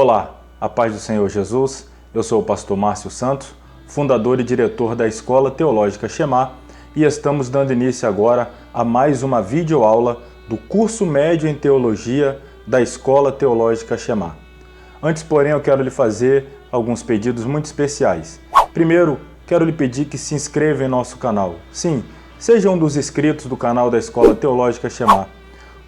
Olá, a paz do Senhor Jesus. Eu sou o pastor Márcio Santos, fundador e diretor da Escola Teológica Shema, e estamos dando início agora a mais uma videoaula do curso médio em Teologia da Escola Teológica Shema. Antes, porém, eu quero lhe fazer alguns pedidos muito especiais. Primeiro, quero lhe pedir que se inscreva em nosso canal. Sim, seja um dos inscritos do canal da Escola Teológica Shema.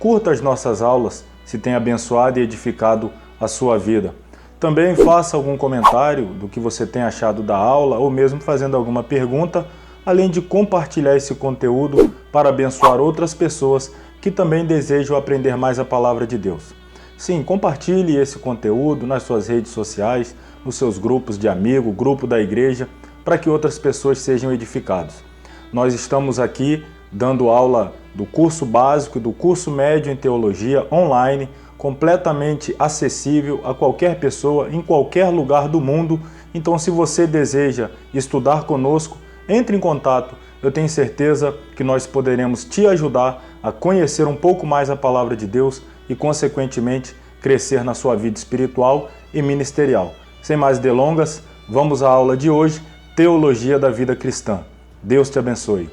Curta as nossas aulas se tem abençoado e edificado a sua vida. Também faça algum comentário do que você tem achado da aula ou mesmo fazendo alguma pergunta, além de compartilhar esse conteúdo para abençoar outras pessoas que também desejam aprender mais a palavra de Deus. Sim, compartilhe esse conteúdo nas suas redes sociais, nos seus grupos de amigo, grupo da igreja, para que outras pessoas sejam edificadas. Nós estamos aqui dando aula do curso básico e do curso médio em teologia online, completamente acessível a qualquer pessoa, em qualquer lugar do mundo. Então, se você deseja estudar conosco, entre em contato. Eu tenho certeza que nós poderemos te ajudar a conhecer um pouco mais a palavra de Deus e, consequentemente, crescer na sua vida espiritual e ministerial. Sem mais delongas, vamos à aula de hoje, Teologia da Vida Cristã. Deus te abençoe.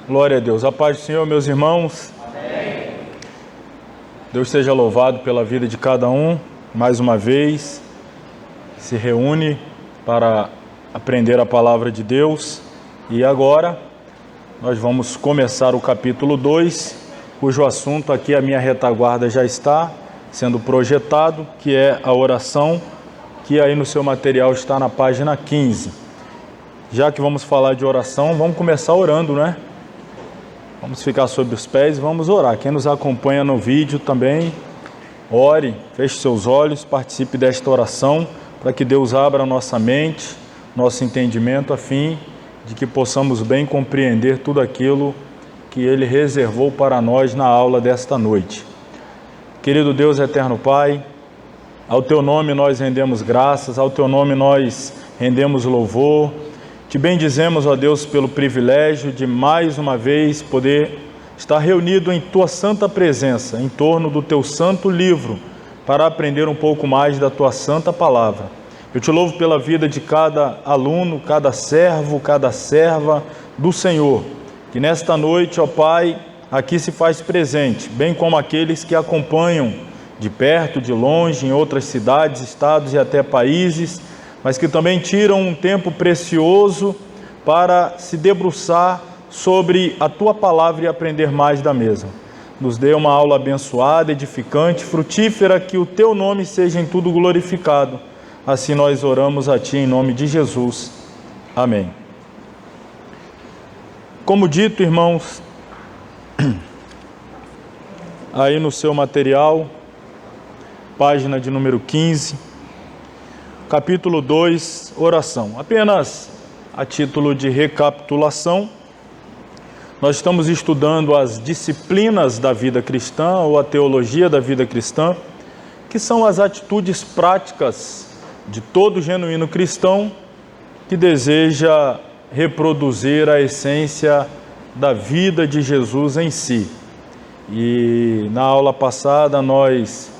Glória a Deus. A paz do Senhor, meus irmãos. Amém. Deus seja louvado pela vida de cada um. Mais uma vez, se reúne para aprender a palavra de Deus. E agora, nós vamos começar o capítulo 2, cujo assunto aqui, a minha retaguarda já está sendo projetado, que é a oração, que aí no seu material está na página 15. Já que vamos falar de oração, vamos começar orando, né? Vamos ficar sobre os pés e vamos orar. Quem nos acompanha no vídeo também, ore, feche seus olhos, participe desta oração, para que Deus abra a nossa mente, nosso entendimento, a fim de que possamos bem compreender tudo aquilo que Ele reservou para nós na aula desta noite. Querido Deus eterno Pai, ao Teu nome nós rendemos graças, ao Teu nome nós rendemos louvor. Te bendizemos, ó Deus, pelo privilégio de mais uma vez poder estar reunido em Tua santa presença, em torno do Teu santo livro, para aprender um pouco mais da Tua santa palavra. Eu te louvo pela vida de cada aluno, cada servo, cada serva do Senhor, que nesta noite, ó Pai, aqui se faz presente, bem como aqueles que acompanham de perto, de longe, em outras cidades, estados e até países, mas que também tiram um tempo precioso para se debruçar sobre a Tua palavra e aprender mais da mesma. Nos dê uma aula abençoada, edificante, frutífera, que o Teu nome seja em tudo glorificado. Assim nós oramos a Ti em nome de Jesus. Amém. Como dito, irmãos, aí no seu material, página de número 15, capítulo 2, oração. Apenas a título de recapitulação, nós estamos estudando as disciplinas da vida cristã, ou a teologia da vida cristã, que são as atitudes práticas de todo genuíno cristão que deseja reproduzir a essência da vida de Jesus em si. E na aula passada nós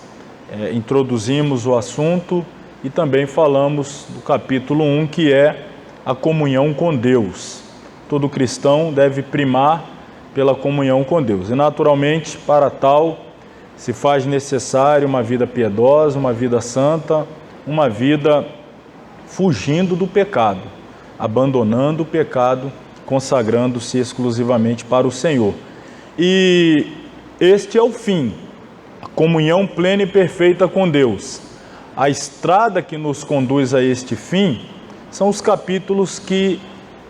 introduzimos o assunto e também falamos do capítulo 1, que é a comunhão com Deus. Todo cristão deve primar pela comunhão com Deus. E naturalmente, para tal, se faz necessário uma vida piedosa, uma vida santa, uma vida fugindo do pecado, abandonando o pecado, consagrando-se exclusivamente para o Senhor. E este é o fim, a comunhão plena e perfeita com Deus. A estrada que nos conduz a este fim são os capítulos que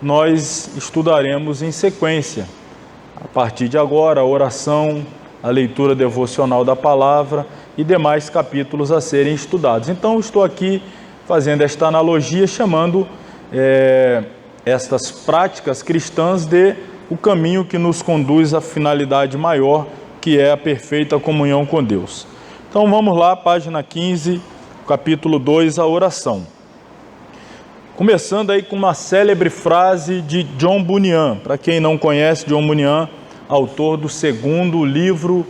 nós estudaremos em sequência. A partir de agora, a oração, a leitura devocional da palavra e demais capítulos a serem estudados. Então, estou aqui fazendo esta analogia, chamando estas práticas cristãs de o caminho que nos conduz à finalidade maior, que é a perfeita comunhão com Deus. Então, vamos lá, página 15, capítulo 2, a oração. Começando aí com uma célebre frase de John Bunyan. Para quem não conhece, John Bunyan, autor do segundo livro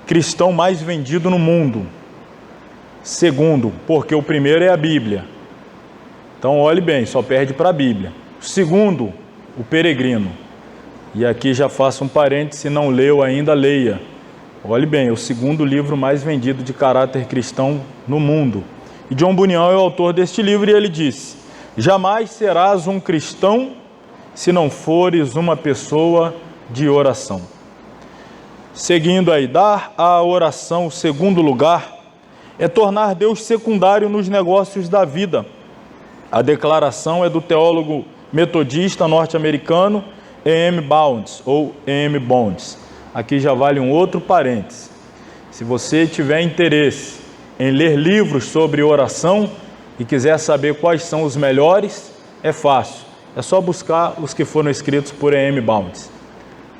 cristão mais vendido no mundo. Segundo, porque o primeiro é a Bíblia. Então olhe bem, só perde para a Bíblia. Segundo, o peregrino. E aqui já faço um parênteses, se não leu ainda, leia. Olhe bem, é o segundo livro mais vendido de caráter cristão no mundo. E John Bunyan é o autor deste livro e ele disse: jamais serás um cristão se não fores uma pessoa de oração. Seguindo aí, dar à oração o segundo lugar é tornar Deus secundário nos negócios da vida. A declaração é do teólogo metodista norte-americano E.M. Bounds, ou E.M. Bounds. Aqui já vale um outro parêntese. Se você tiver interesse em ler livros sobre oração e quiser saber quais são os melhores, é fácil. É só buscar os que foram escritos por E.M. Bounds.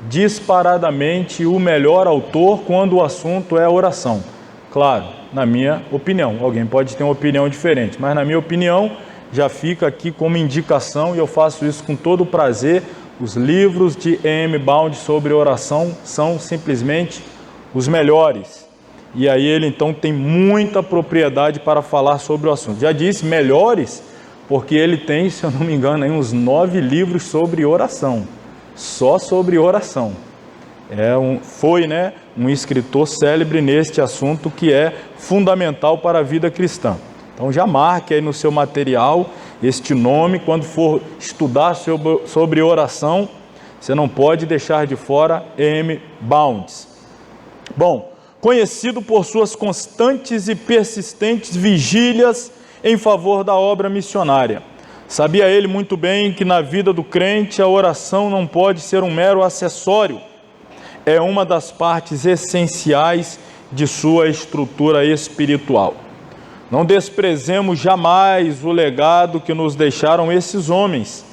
Disparadamente o melhor autor quando o assunto é oração. Claro, na minha opinião. Alguém pode ter uma opinião diferente, mas na minha opinião já fica aqui como indicação e eu faço isso com todo prazer. Os livros de E.M. Bounds sobre oração são simplesmente os melhores. E aí ele então tem muita propriedade para falar sobre o assunto. Já disse melhores, porque ele tem, se eu não me engano, aí uns 9 livros sobre oração. Só sobre oração. Foi um escritor célebre neste assunto que é fundamental para a vida cristã. Então já marque aí no seu material este nome, quando for estudar sobre oração, você não pode deixar de fora E.M. Bounds. Bom, conhecido por suas constantes e persistentes vigílias em favor da obra missionária. Sabia ele muito bem que na vida do crente a oração não pode ser um mero acessório, é uma das partes essenciais de sua estrutura espiritual. Não desprezemos jamais o legado que nos deixaram esses homens.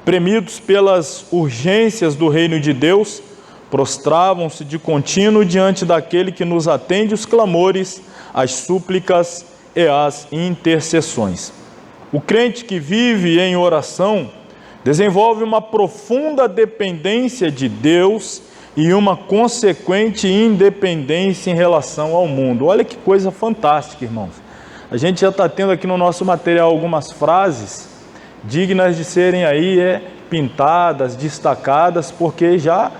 Premidos pelas urgências do reino de Deus, prostravam-se de contínuo diante daquele que nos atende os clamores, as súplicas e as intercessões. O crente que vive em oração desenvolve uma profunda dependência de Deus e uma consequente independência em relação ao mundo. Olha que coisa fantástica, irmãos. A gente já está tendo aqui no nosso material algumas frases dignas de serem aí pintadas, destacadas, porque já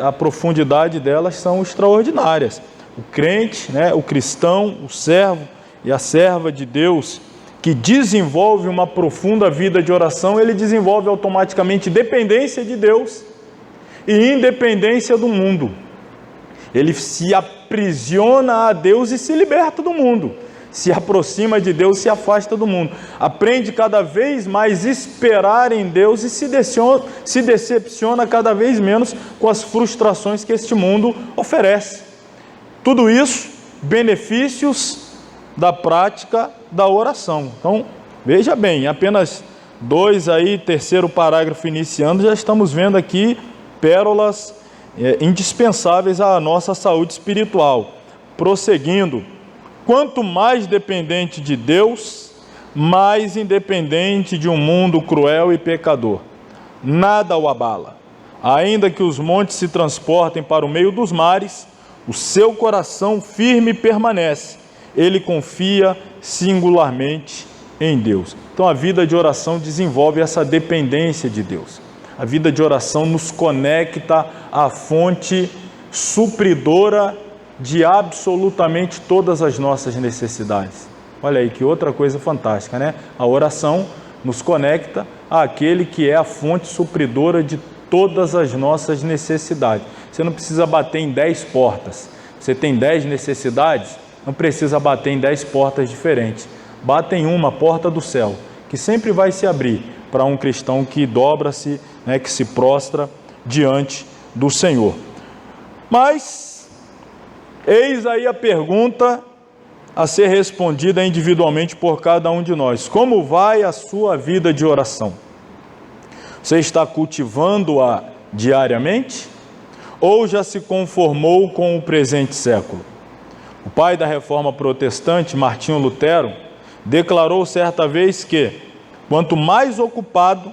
a profundidade delas são extraordinárias. O crente, o cristão, o servo e a serva de Deus que desenvolve uma profunda vida de oração, ele desenvolve automaticamente dependência de Deus e independência do mundo. Ele se aprisiona a Deus e se liberta do mundo. Se aproxima de Deus, se afasta do mundo. Aprende cada vez mais a esperar em Deus e se decepciona cada vez menos com as frustrações que este mundo oferece. Tudo isso, benefícios da prática da oração. Então, veja bem, apenas 2 aí, terceiro parágrafo iniciando, já estamos vendo aqui pérolas indispensáveis à nossa saúde espiritual. Prosseguindo, quanto mais dependente de Deus, mais independente de um mundo cruel e pecador. Nada o abala. Ainda que os montes se transportem para o meio dos mares, o seu coração firme permanece. Ele confia singularmente em Deus. Então a vida de oração desenvolve essa dependência de Deus. A vida de oração nos conecta à fonte supridora de absolutamente todas as nossas necessidades. Olha aí que outra coisa fantástica, né? A oração nos conecta àquele que é a fonte supridora de todas as nossas necessidades. Você não precisa bater em 10 portas. Você tem 10 necessidades, não precisa bater em 10 portas diferentes. Bata em uma porta do céu, que sempre vai se abrir para um cristão que dobra-se, que se prostra diante do Senhor. Mas, eis aí a pergunta a ser respondida individualmente por cada um de nós. Como vai a sua vida de oração? Você está cultivando-a diariamente? Ou já se conformou com o presente século? O pai da Reforma Protestante, Martinho Lutero, declarou certa vez que, quanto mais ocupado,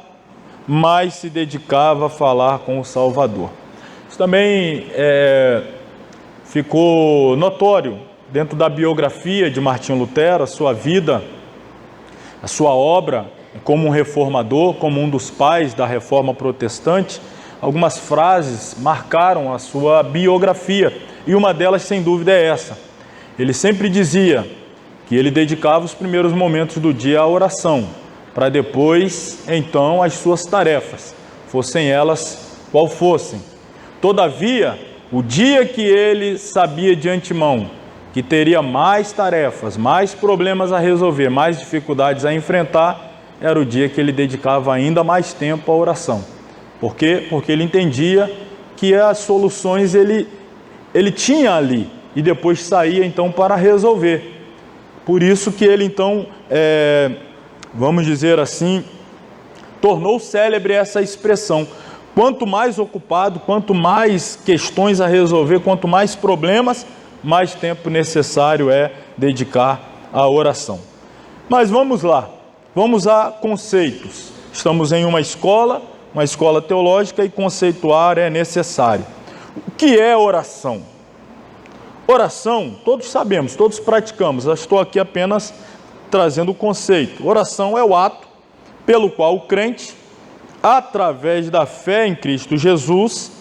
mais se dedicava a falar com o Salvador. Isso também ficou notório dentro da biografia de Martinho Lutero, a sua vida, a sua obra como um reformador, como um dos pais da reforma protestante, algumas frases marcaram a sua biografia, e uma delas, sem dúvida, é essa. Ele sempre dizia que ele dedicava os primeiros momentos do dia à oração, para depois, então, as suas tarefas, fossem elas qual fossem. Todavia, o dia que ele sabia de antemão que teria mais tarefas, mais problemas a resolver, mais dificuldades a enfrentar, era o dia que ele dedicava ainda mais tempo à oração. Por quê? Porque ele entendia que as soluções ele tinha ali e depois saía então para resolver. Por isso que ele então, vamos dizer assim, tornou célebre essa expressão. Quanto mais ocupado, quanto mais questões a resolver, quanto mais problemas, mais tempo necessário é dedicar à oração. Mas vamos lá, vamos a conceitos. Estamos em uma escola teológica, e conceituar é necessário. O que é oração? Oração, todos sabemos, todos praticamos. Eu estou aqui apenas trazendo o conceito. Oração é o ato pelo qual o crente, através da fé em Cristo Jesus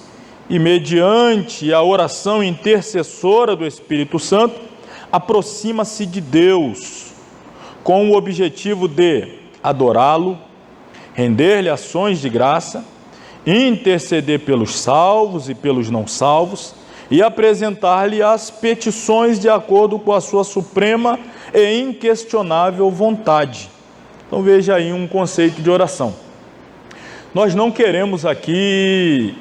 e mediante a oração intercessora do Espírito Santo, aproxima-se de Deus com o objetivo de adorá-lo, render-lhe ações de graça, interceder pelos salvos e pelos não salvos e apresentar-lhe as petições de acordo com a sua suprema e inquestionável vontade. Então veja aí um conceito de oração. Nós não queremos aqui,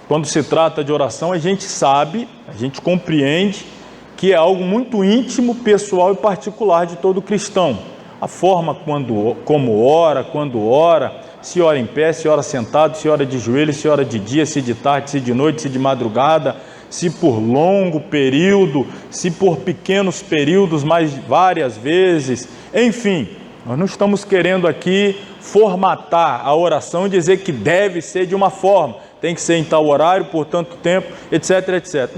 quando se trata de oração, a gente sabe, a gente compreende que é algo muito íntimo, pessoal e particular de todo cristão. A forma como ora, quando ora, se ora em pé, se ora sentado, se ora de joelhos, se ora de dia, se de tarde, se de noite, se de madrugada, se por longo período, se por pequenos períodos, mas várias vezes, enfim. Nós não estamos querendo aqui formatar a oração e dizer que deve ser de uma forma, tem que ser em tal horário, por tanto tempo, etc, etc.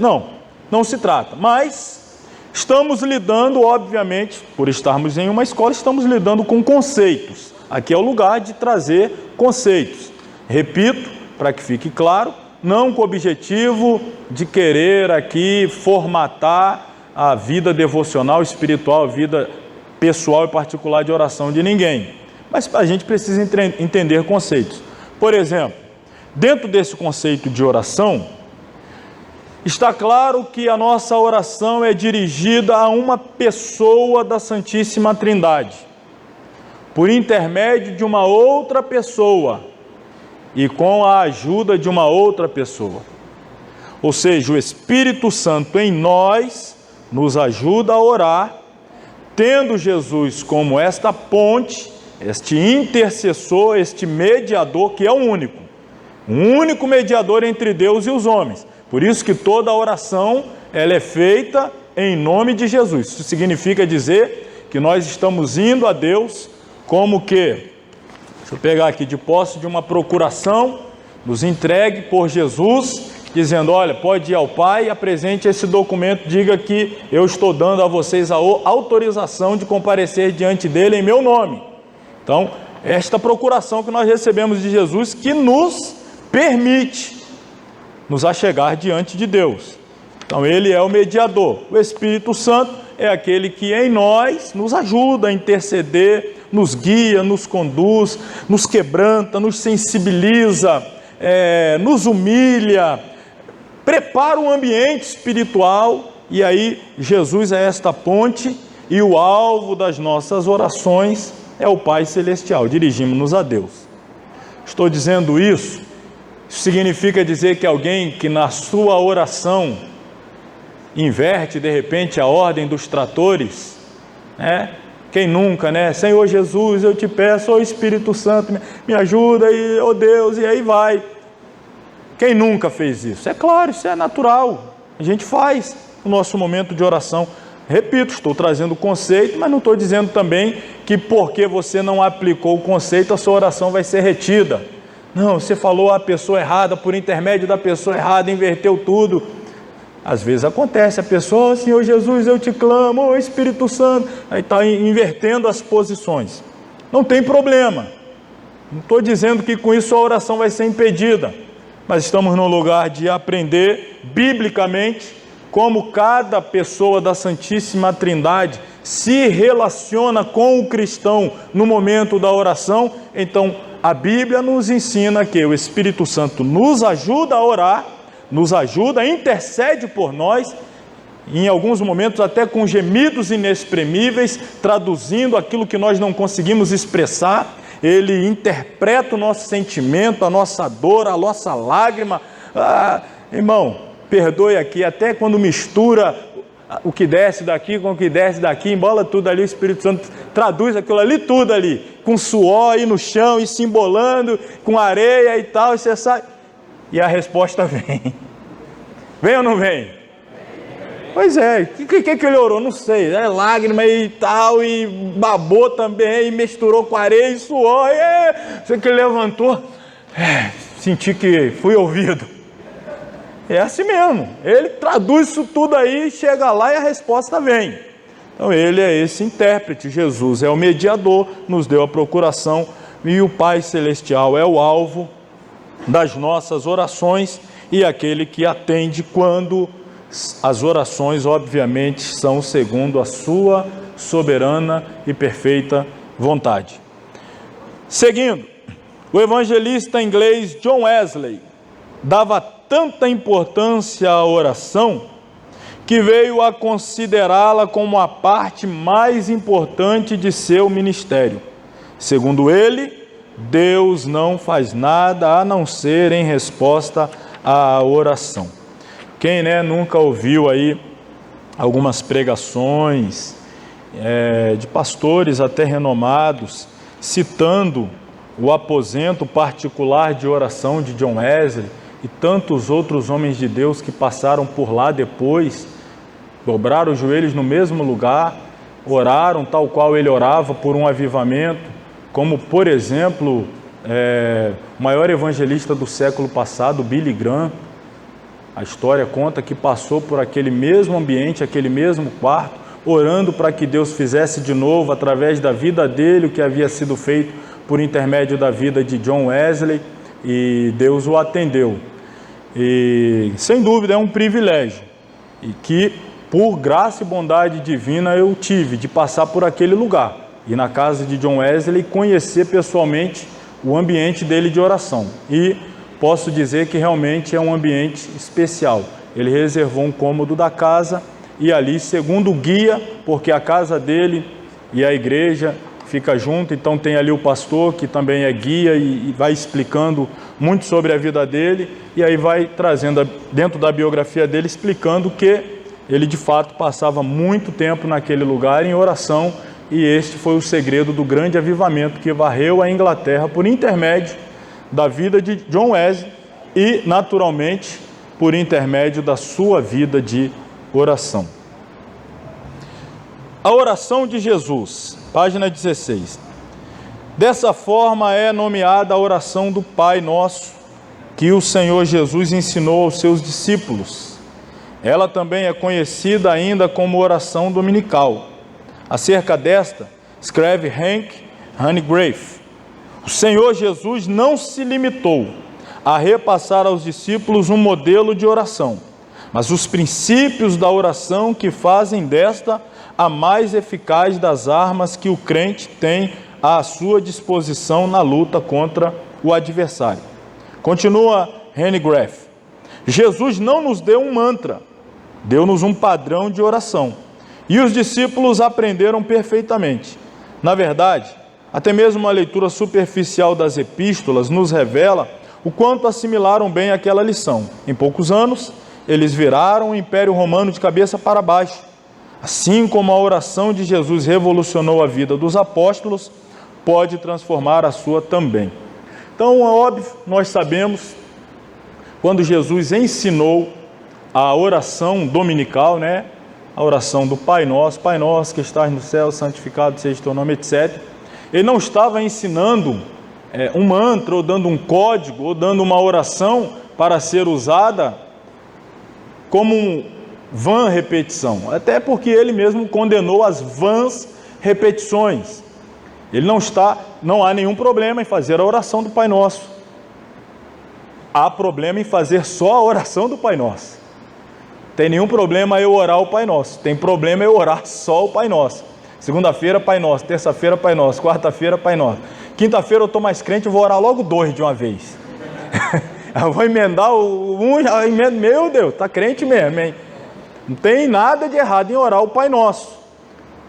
Não se trata, mas estamos lidando, obviamente, por estarmos em uma escola, estamos lidando com conceitos. Aqui é o lugar de trazer conceitos. Repito, para que fique claro, não com o objetivo de querer aqui formatar a vida devocional, espiritual, a vida pessoal e particular de oração de ninguém. Mas a gente precisa entender conceitos. Por exemplo, dentro desse conceito de oração, está claro que a nossa oração é dirigida a uma pessoa da Santíssima Trindade, por intermédio de uma outra pessoa e com a ajuda de uma outra pessoa. Ou seja, o Espírito Santo em nós nos ajuda a orar, tendo Jesus como esta ponte, este intercessor, este mediador, que é o único mediador entre Deus e os homens. Por isso que toda a oração, ela é feita em nome de Jesus. Isso significa dizer que nós estamos indo a Deus como que, deixa eu pegar aqui, de posse de uma procuração, nos entregue por Jesus, dizendo, olha, pode ir ao Pai, apresente esse documento, diga que eu estou dando a vocês a autorização de comparecer diante dele em meu nome. Então, esta procuração que nós recebemos de Jesus, que nos permite nos achegar diante de Deus. Então, ele é o mediador. O Espírito Santo é aquele que em nós nos ajuda a interceder, nos guia, nos conduz, nos quebranta, nos sensibiliza, nos humilha, prepara um ambiente espiritual, e aí Jesus é esta ponte, e o alvo das nossas orações é o Pai Celestial. Dirigimos-nos a Deus. Estou dizendo isso significa dizer que alguém que na sua oração inverte de repente a ordem dos tratores, quem nunca, Senhor Jesus, eu te peço, ó Espírito Santo, me ajuda, e, ó Deus, e aí vai. Quem nunca fez isso? É claro, isso é natural, a gente faz o nosso momento de oração. Repito, estou trazendo o conceito, mas não estou dizendo também que porque você não aplicou o conceito, a sua oração vai ser retida. Não, você falou a pessoa errada, por intermédio da pessoa errada, inverteu tudo. Às vezes acontece, a pessoa, Senhor Jesus, eu te clamo, ô Espírito Santo, aí está invertendo as posições. Não tem problema, não estou dizendo que com isso a oração vai ser impedida, mas estamos num lugar de aprender biblicamente como cada pessoa da Santíssima Trindade se relaciona com o cristão no momento da oração. Então a Bíblia nos ensina que o Espírito Santo nos ajuda a orar, nos ajuda, intercede por nós, em alguns momentos até com gemidos inexprimíveis, traduzindo aquilo que nós não conseguimos expressar. Ele interpreta o nosso sentimento, a nossa dor, a nossa lágrima. Irmão, perdoe aqui, até quando mistura o que desce daqui com o que desce daqui, embola tudo ali, o Espírito Santo traduz aquilo ali tudo ali, com suor aí no chão e se embolando, com areia e tal, e você sai... E a resposta vem. Vem ou não vem? Pois é, o que ele orou? Não sei, lágrima e tal, e babou também, e misturou com areia e suor, sei que ele levantou, senti que fui ouvido. É assim mesmo, ele traduz isso tudo aí, chega lá e a resposta vem. Então ele é esse intérprete, Jesus é o mediador, nos deu a procuração, e o Pai Celestial é o alvo das nossas orações e aquele que atende quando as orações, obviamente, são segundo a sua soberana e perfeita vontade. Seguindo, o evangelista inglês John Wesley dava tanta importância à oração que veio a considerá-la como a parte mais importante de seu ministério. Segundo ele, Deus não faz nada a não ser em resposta à oração. Quem nunca ouviu aí algumas pregações de pastores até renomados, citando o aposento particular de oração de John Wesley e tantos outros homens de Deus que passaram por lá depois, dobraram os joelhos no mesmo lugar, oraram tal qual ele orava por um avivamento, como, por exemplo, o maior evangelista do século passado, Billy Graham. A história conta que passou por aquele mesmo ambiente, aquele mesmo quarto, orando para que Deus fizesse de novo, através da vida dele, o que havia sido feito por intermédio da vida de John Wesley, e Deus o atendeu. E, sem dúvida, é um privilégio, e que, por graça e bondade divina, eu tive de passar por aquele lugar, e na casa de John Wesley, conhecer pessoalmente o ambiente dele de oração. E posso dizer que realmente é um ambiente especial. Ele reservou um cômodo da casa e ali, segundo o guia, porque a casa dele e a igreja fica junto, então tem ali o pastor que também é guia e vai explicando muito sobre a vida dele, e aí vai trazendo dentro da biografia dele, explicando que ele de fato passava muito tempo naquele lugar em oração, e este foi o segredo do grande avivamento que varreu a Inglaterra por intermédio da vida de John Wesley e, naturalmente, por intermédio da sua vida de oração. A oração de Jesus, página 16. Dessa forma é nomeada a oração do Pai Nosso, que o Senhor Jesus ensinou aos seus discípulos. Ela também é conhecida ainda como oração dominical. Acerca desta, escreve Hank Hanegraaff: o Senhor Jesus não se limitou a repassar aos discípulos um modelo de oração, mas os princípios da oração que fazem desta a mais eficaz das armas que o crente tem à sua disposição na luta contra o adversário. Continua Hanegraaff: Jesus não nos deu um mantra, deu-nos um padrão de oração, e os discípulos aprenderam perfeitamente. Na verdade, até mesmo uma leitura superficial das epístolas nos revela o quanto assimilaram bem aquela lição. Em poucos anos, eles viraram o Império Romano de cabeça para baixo. Assim como a oração de Jesus revolucionou a vida dos apóstolos, pode transformar a sua também. Então, é óbvio, nós sabemos, quando Jesus ensinou a oração dominical, a oração do Pai Nosso que estás no céu, santificado seja o teu nome, etc. Ele não estava ensinando um mantra, ou dando um código, ou dando uma oração para ser usada como vã repetição, até porque ele mesmo condenou as vãs repetições. Ele não há nenhum problema em fazer a oração do Pai Nosso. Há problema em fazer só a oração do Pai Nosso. Tem nenhum problema eu orar o Pai Nosso. Tem problema eu orar só o Pai Nosso. Segunda-feira, Pai Nosso. Terça-feira, Pai Nosso. Quarta-feira, Pai Nosso. Quinta-feira eu estou mais crente, eu vou orar logo 2 de uma vez. Eu vou emendar meu Deus, está crente mesmo, hein? Não tem nada de errado em orar o Pai Nosso.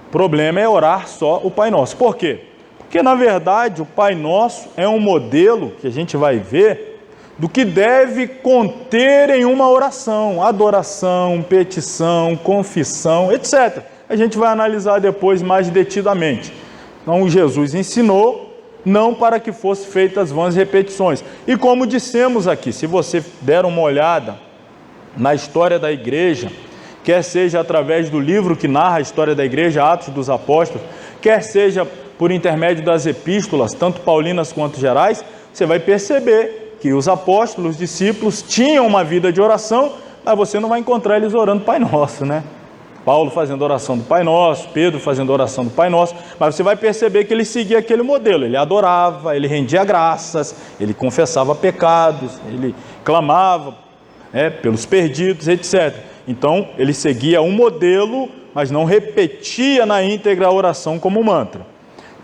O problema é orar só o Pai Nosso. Por quê? Porque, na verdade, o Pai Nosso é um modelo que a gente vai ver do que deve conter em uma oração, adoração, petição, confissão, etc. A gente vai analisar depois mais detidamente. Então, Jesus ensinou, não para que fossem feitas vãs repetições. E como dissemos aqui, se você der uma olhada na história da igreja, quer seja através do livro que narra a história da igreja, Atos dos Apóstolos, quer seja por intermédio das epístolas, tanto paulinas quanto gerais, você vai perceber que os apóstolos, os discípulos, tinham uma vida de oração, mas você não vai encontrar eles orando Pai Nosso, né? Paulo fazendo oração do Pai Nosso, Pedro fazendo oração do Pai Nosso, mas você vai perceber que ele seguia aquele modelo, ele adorava, ele rendia graças, ele confessava pecados, ele clamava pelos perdidos, etc. Então, ele seguia um modelo, mas não repetia na íntegra a oração como mantra.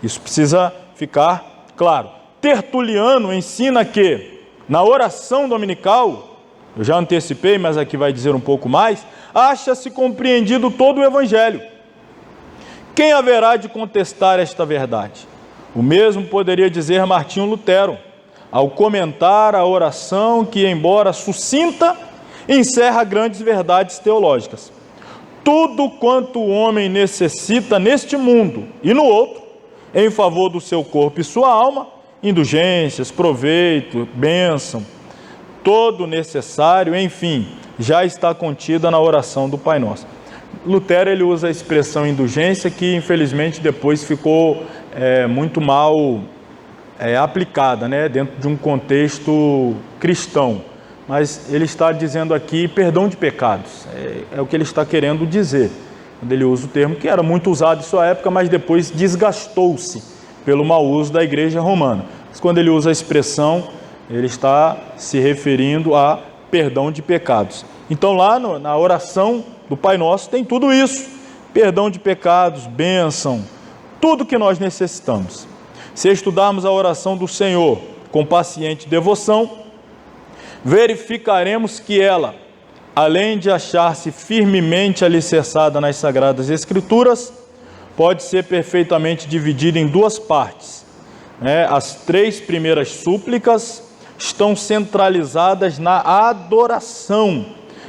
Isso precisa ficar claro. Tertuliano ensina que, na oração dominical, eu já antecipei, mas aqui vai dizer um pouco mais, acha-se compreendido todo o Evangelho. Quem haverá de contestar esta verdade? O mesmo poderia dizer Martinho Lutero, ao comentar a oração que, embora sucinta, encerra grandes verdades teológicas. Tudo quanto o homem necessita neste mundo e no outro, em favor do seu corpo e sua alma, indulgências, proveito, bênção, todo necessário, enfim, já está contida na oração do Pai Nosso. Lutero ele usa a expressão indulgência, que infelizmente depois ficou muito mal aplicada, né, dentro de um contexto cristão. Mas ele está dizendo aqui perdão de pecados, é o que ele está querendo dizer, quando ele usa o termo que era muito usado em sua época, mas depois desgastou-se pelo mau uso da igreja romana. Mas quando ele usa a expressão, ele está se referindo a perdão de pecados. Então lá na oração do Pai Nosso tem tudo isso, perdão de pecados, bênção, tudo que nós necessitamos. Se estudarmos a oração do Senhor com paciente devoção, verificaremos que ela, além de achar-se firmemente alicerçada nas Sagradas Escrituras, pode ser perfeitamente dividida em 2 partes. As 3 primeiras súplicas estão centralizadas na adoração,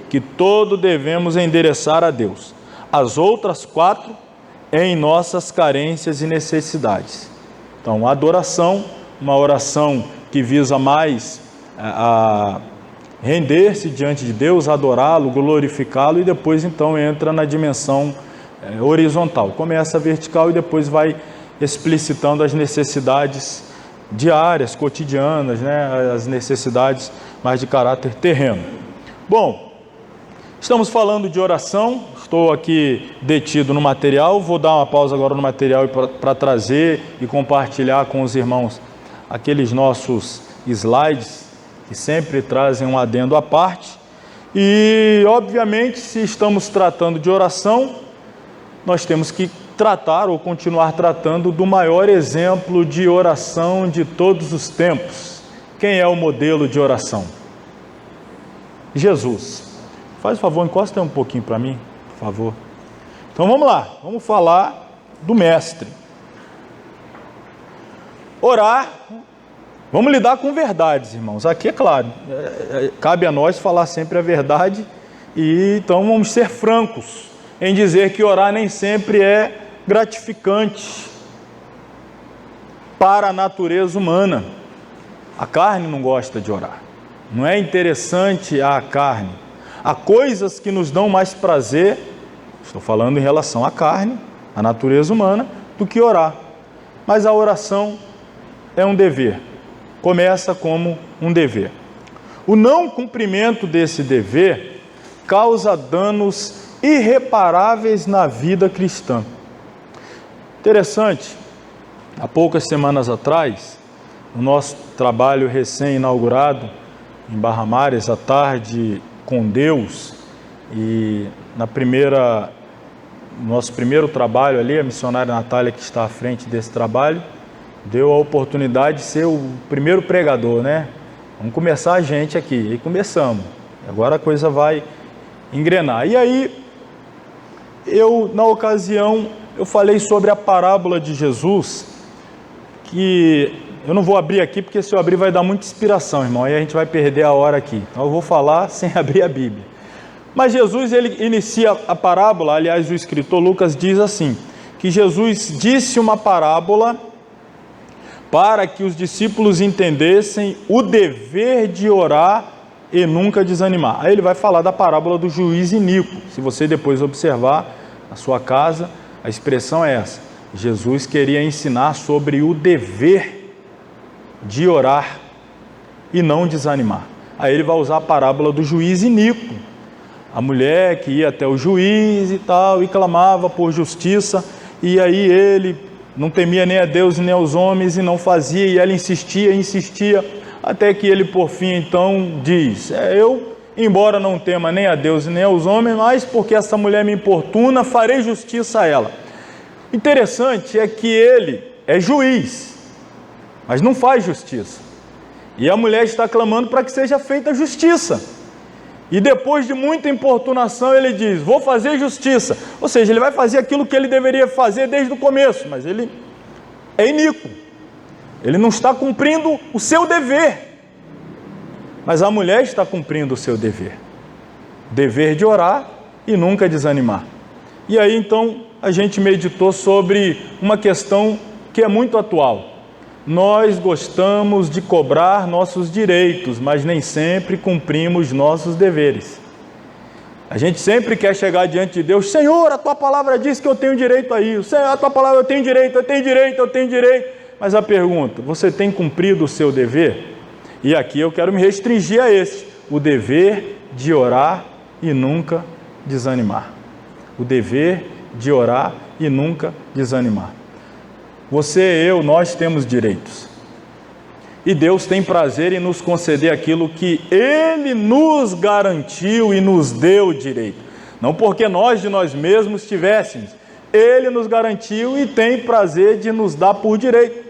que todo devemos endereçar a Deus. As outras 4, em nossas carências e necessidades. Então, a adoração, uma oração que visa mais a render-se diante de Deus, adorá-lo, glorificá-lo, e depois então entra na dimensão horizontal. Começa vertical e depois vai explicitando as necessidades diárias, cotidianas, né? As necessidades mais de caráter terreno. Bom, estamos falando de oração, estou aqui detido no material, vou dar uma pausa agora no material para trazer e compartilhar com os irmãos aqueles nossos slides que sempre trazem um adendo à parte. E, obviamente, se estamos tratando de oração, nós temos que tratar ou continuar tratando do maior exemplo de oração de todos os tempos. Quem é o modelo de oração? Jesus. Faz o favor, encosta aí um pouquinho para mim, por favor. Então vamos lá, vamos falar do mestre. Orar, vamos lidar com verdades, irmãos. Aqui é claro, cabe a nós falar sempre a verdade, e então vamos ser francos em dizer que orar nem sempre é gratificante para a natureza humana. A carne não gosta de orar, não é interessante à carne. Há coisas que nos dão mais prazer, estou falando em relação à carne, à natureza humana, do que orar. Mas a oração é um dever, começa como um dever. O não cumprimento desse dever causa danos irreparáveis na vida cristã. Interessante, há poucas semanas atrás, o nosso trabalho recém-inaugurado em Barra Mares, à tarde com Deus, e nosso primeiro trabalho ali, a missionária Natália, que está à frente desse trabalho, deu a oportunidade de ser o primeiro pregador, né? Vamos começar a gente aqui, e começamos, agora a coisa vai engrenar. E aí, na ocasião, eu falei sobre a parábola de Jesus, que eu não vou abrir aqui, porque se eu abrir vai dar muita inspiração, irmão, aí a gente vai perder a hora aqui. Então eu vou falar sem abrir a Bíblia. Mas Jesus, ele inicia a parábola, aliás, o escritor Lucas diz assim, que Jesus disse uma parábola para que os discípulos entendessem o dever de orar e nunca desanimar. Aí ele vai falar da parábola do juiz iníquo. Se você depois observar na sua casa, a expressão é essa. Jesus queria ensinar sobre o dever de orar e não desanimar. Aí ele vai usar a parábola do juiz iníquo. A mulher que ia até o juiz e tal, e clamava por justiça, e aí ele não temia nem a Deus nem aos homens, e não fazia, e ela insistia, até que ele por fim então diz, eu, embora não tema nem a Deus nem aos homens, mas porque essa mulher me importuna, farei justiça a ela. Interessante é que ele é juiz, mas não faz justiça, e a mulher está clamando para que seja feita justiça. E depois de muita importunação ele diz, vou fazer justiça. Ou seja, ele vai fazer aquilo que ele deveria fazer desde o começo, mas ele é iníquo. Ele não está cumprindo o seu dever. Mas a mulher está cumprindo o seu dever. Dever de orar e nunca desanimar. E aí então a gente meditou sobre uma questão que é muito atual. Nós gostamos de cobrar nossos direitos, mas nem sempre cumprimos nossos deveres. A gente sempre quer chegar diante de Deus, Senhor, a tua palavra diz que eu tenho direito a isso, Senhor, a tua palavra eu tenho direito. Mas a pergunta, você tem cumprido o seu dever? E aqui eu quero me restringir a esse, o dever de orar e nunca desanimar. O dever de orar e nunca desanimar. Você e eu, nós temos direitos. E Deus tem prazer em nos conceder aquilo que Ele nos garantiu e nos deu direito. Não porque nós de nós mesmos tivéssemos. Ele nos garantiu e tem prazer de nos dar por direito.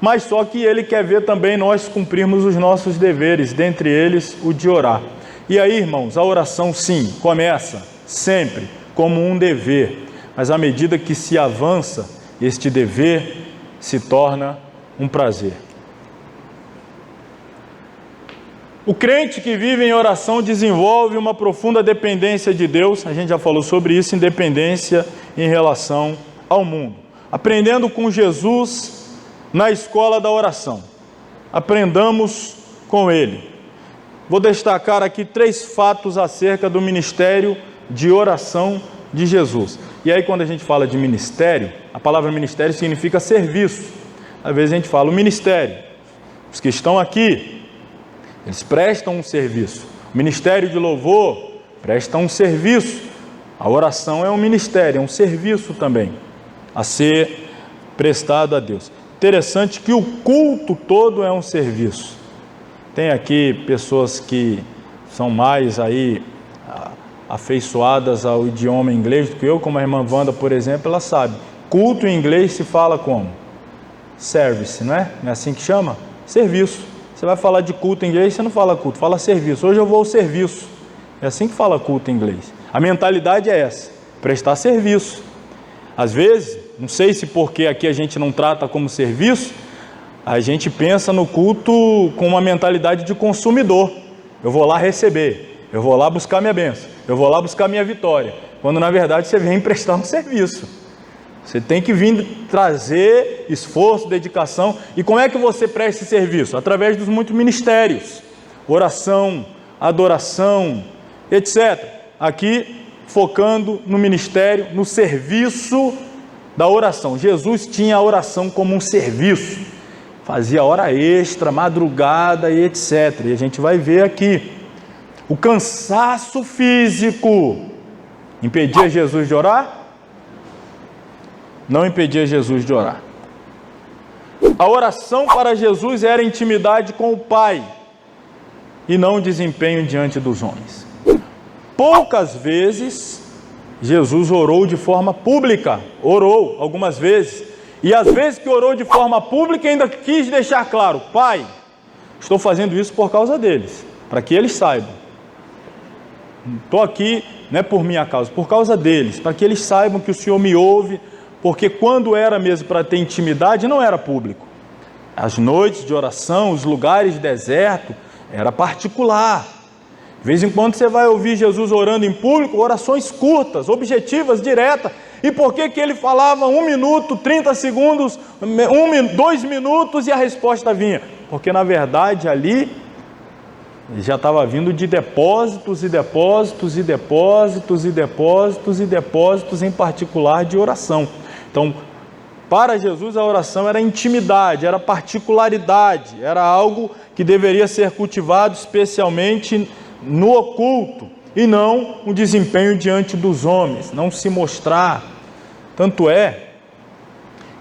Mas só que Ele quer ver também nós cumprirmos os nossos deveres, dentre eles o de orar. E aí, irmãos, a oração sim, começa sempre como um dever. Mas à medida que se avança, este dever se torna um prazer. O crente que vive em oração desenvolve uma profunda dependência de Deus, a gente já falou sobre isso, independência em relação ao mundo. Aprendendo com Jesus na escola da oração. Aprendamos com Ele. Vou destacar aqui 3 fatos acerca do ministério de oração de Jesus. E aí quando a gente fala de ministério, a palavra ministério significa serviço. Às vezes a gente fala o ministério. Os que estão aqui, eles prestam um serviço. O ministério de louvor presta um serviço. A oração é um ministério, é um serviço também a ser prestado a Deus. Interessante que o culto todo é um serviço. Tem aqui pessoas que são mais aí afeiçoadas ao idioma inglês do que eu, como a irmã Wanda, por exemplo, ela sabe. Culto em inglês se fala como? Service, não é? Não é assim que chama? Serviço. Você vai falar de culto em inglês, você não fala culto, fala serviço. Hoje eu vou ao serviço. É assim que fala culto em inglês. A mentalidade é essa, prestar serviço. Às vezes, não sei se porque aqui a gente não trata como serviço, a gente pensa no culto com uma mentalidade de consumidor. Eu vou lá receber, eu vou lá buscar minha bênção, eu vou lá buscar minha vitória. Quando na verdade você vem prestar um serviço. Você tem que vir trazer esforço, dedicação. E como é que você presta esse serviço? Através dos muitos ministérios. Oração, adoração, etc. Aqui focando no ministério, no serviço da oração. Jesus tinha a oração como um serviço. Fazia hora extra, madrugada e etc. E a gente vai ver aqui. O cansaço físico impedia Jesus de orar? Não impedia Jesus de orar. A oração para Jesus era intimidade com o Pai e não desempenho diante dos homens. Poucas vezes Jesus orou de forma pública, orou algumas vezes, e às vezes que orou de forma pública ainda quis deixar claro: Pai, estou fazendo isso por causa deles, para que eles saibam. Estou aqui, não é por minha causa, por causa deles, para que eles saibam que o Senhor me ouve, porque quando era mesmo para ter intimidade, não era público. As noites de oração, os lugares de deserto, era particular. De vez em quando você vai ouvir Jesus orando em público, orações curtas, objetivas, diretas. E por que ele falava 1 minuto, 30 segundos, 2 minutos e a resposta vinha? Porque na verdade ali já estava vindo de depósitos e depósitos e depósitos e depósitos e depósitos, em particular de oração. Então, para Jesus a oração era intimidade, era particularidade, era algo que deveria ser cultivado especialmente no oculto e não um desempenho diante dos homens, não se mostrar. Tanto é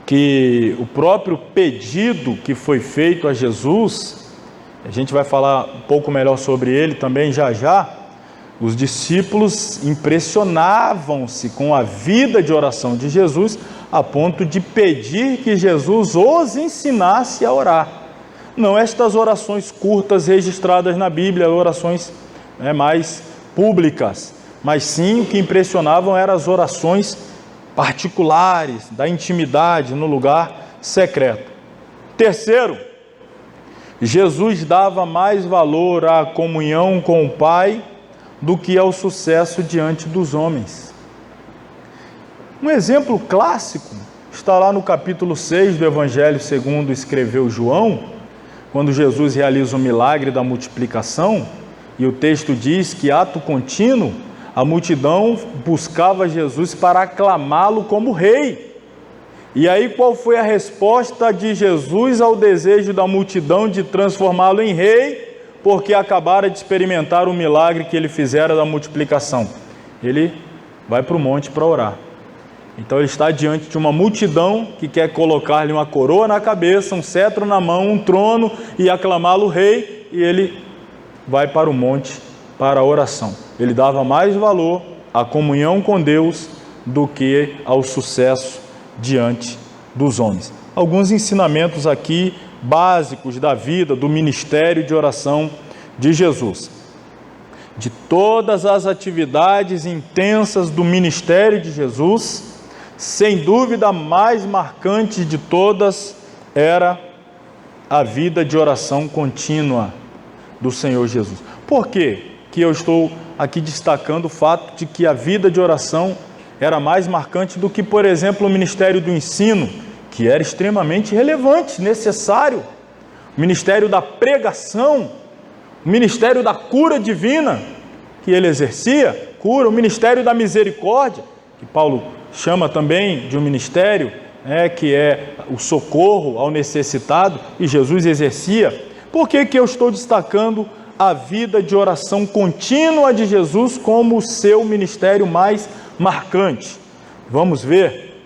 que o próprio pedido que foi feito a Jesus, a gente vai falar um pouco melhor sobre ele também já, os discípulos impressionavam-se com a vida de oração de Jesus, a ponto de pedir que Jesus os ensinasse a orar. Não estas orações curtas registradas na Bíblia, orações mais públicas, mas sim o que impressionavam eram as orações particulares, da intimidade, no lugar secreto. Terceiro, Jesus dava mais valor à comunhão com o Pai do que ao sucesso diante dos homens. Um exemplo clássico está lá no capítulo 6 do Evangelho segundo escreveu João, quando Jesus realiza o milagre da multiplicação, e o texto diz que, ato contínuo, a multidão buscava Jesus para aclamá-lo como rei. E aí qual foi a resposta de Jesus ao desejo da multidão de transformá-lo em rei, porque acabara de experimentar o milagre que ele fizera da multiplicação? Ele vai para o monte para orar. Então ele está diante de uma multidão que quer colocar-lhe uma coroa na cabeça, um cetro na mão, um trono e aclamá-lo rei, e ele vai para o monte para a oração. Ele dava mais valor à comunhão com Deus do que ao sucesso diante dos homens. Alguns ensinamentos aqui básicos da vida, do ministério de oração de Jesus. De todas as atividades intensas do ministério de Jesus, sem dúvida a mais marcante de todas era a vida de oração contínua do Senhor Jesus. Por quê que eu estou aqui destacando o fato de que a vida de oração era mais marcante do que, por exemplo, o ministério do ensino, que era extremamente relevante, necessário, o ministério da pregação, o ministério da cura divina, que ele exercia, cura, o ministério da misericórdia, que Paulo chama também de um ministério, que é o socorro ao necessitado, e Jesus exercia. Por que eu estou destacando a vida de oração contínua de Jesus como o seu ministério mais marcante? Vamos ver.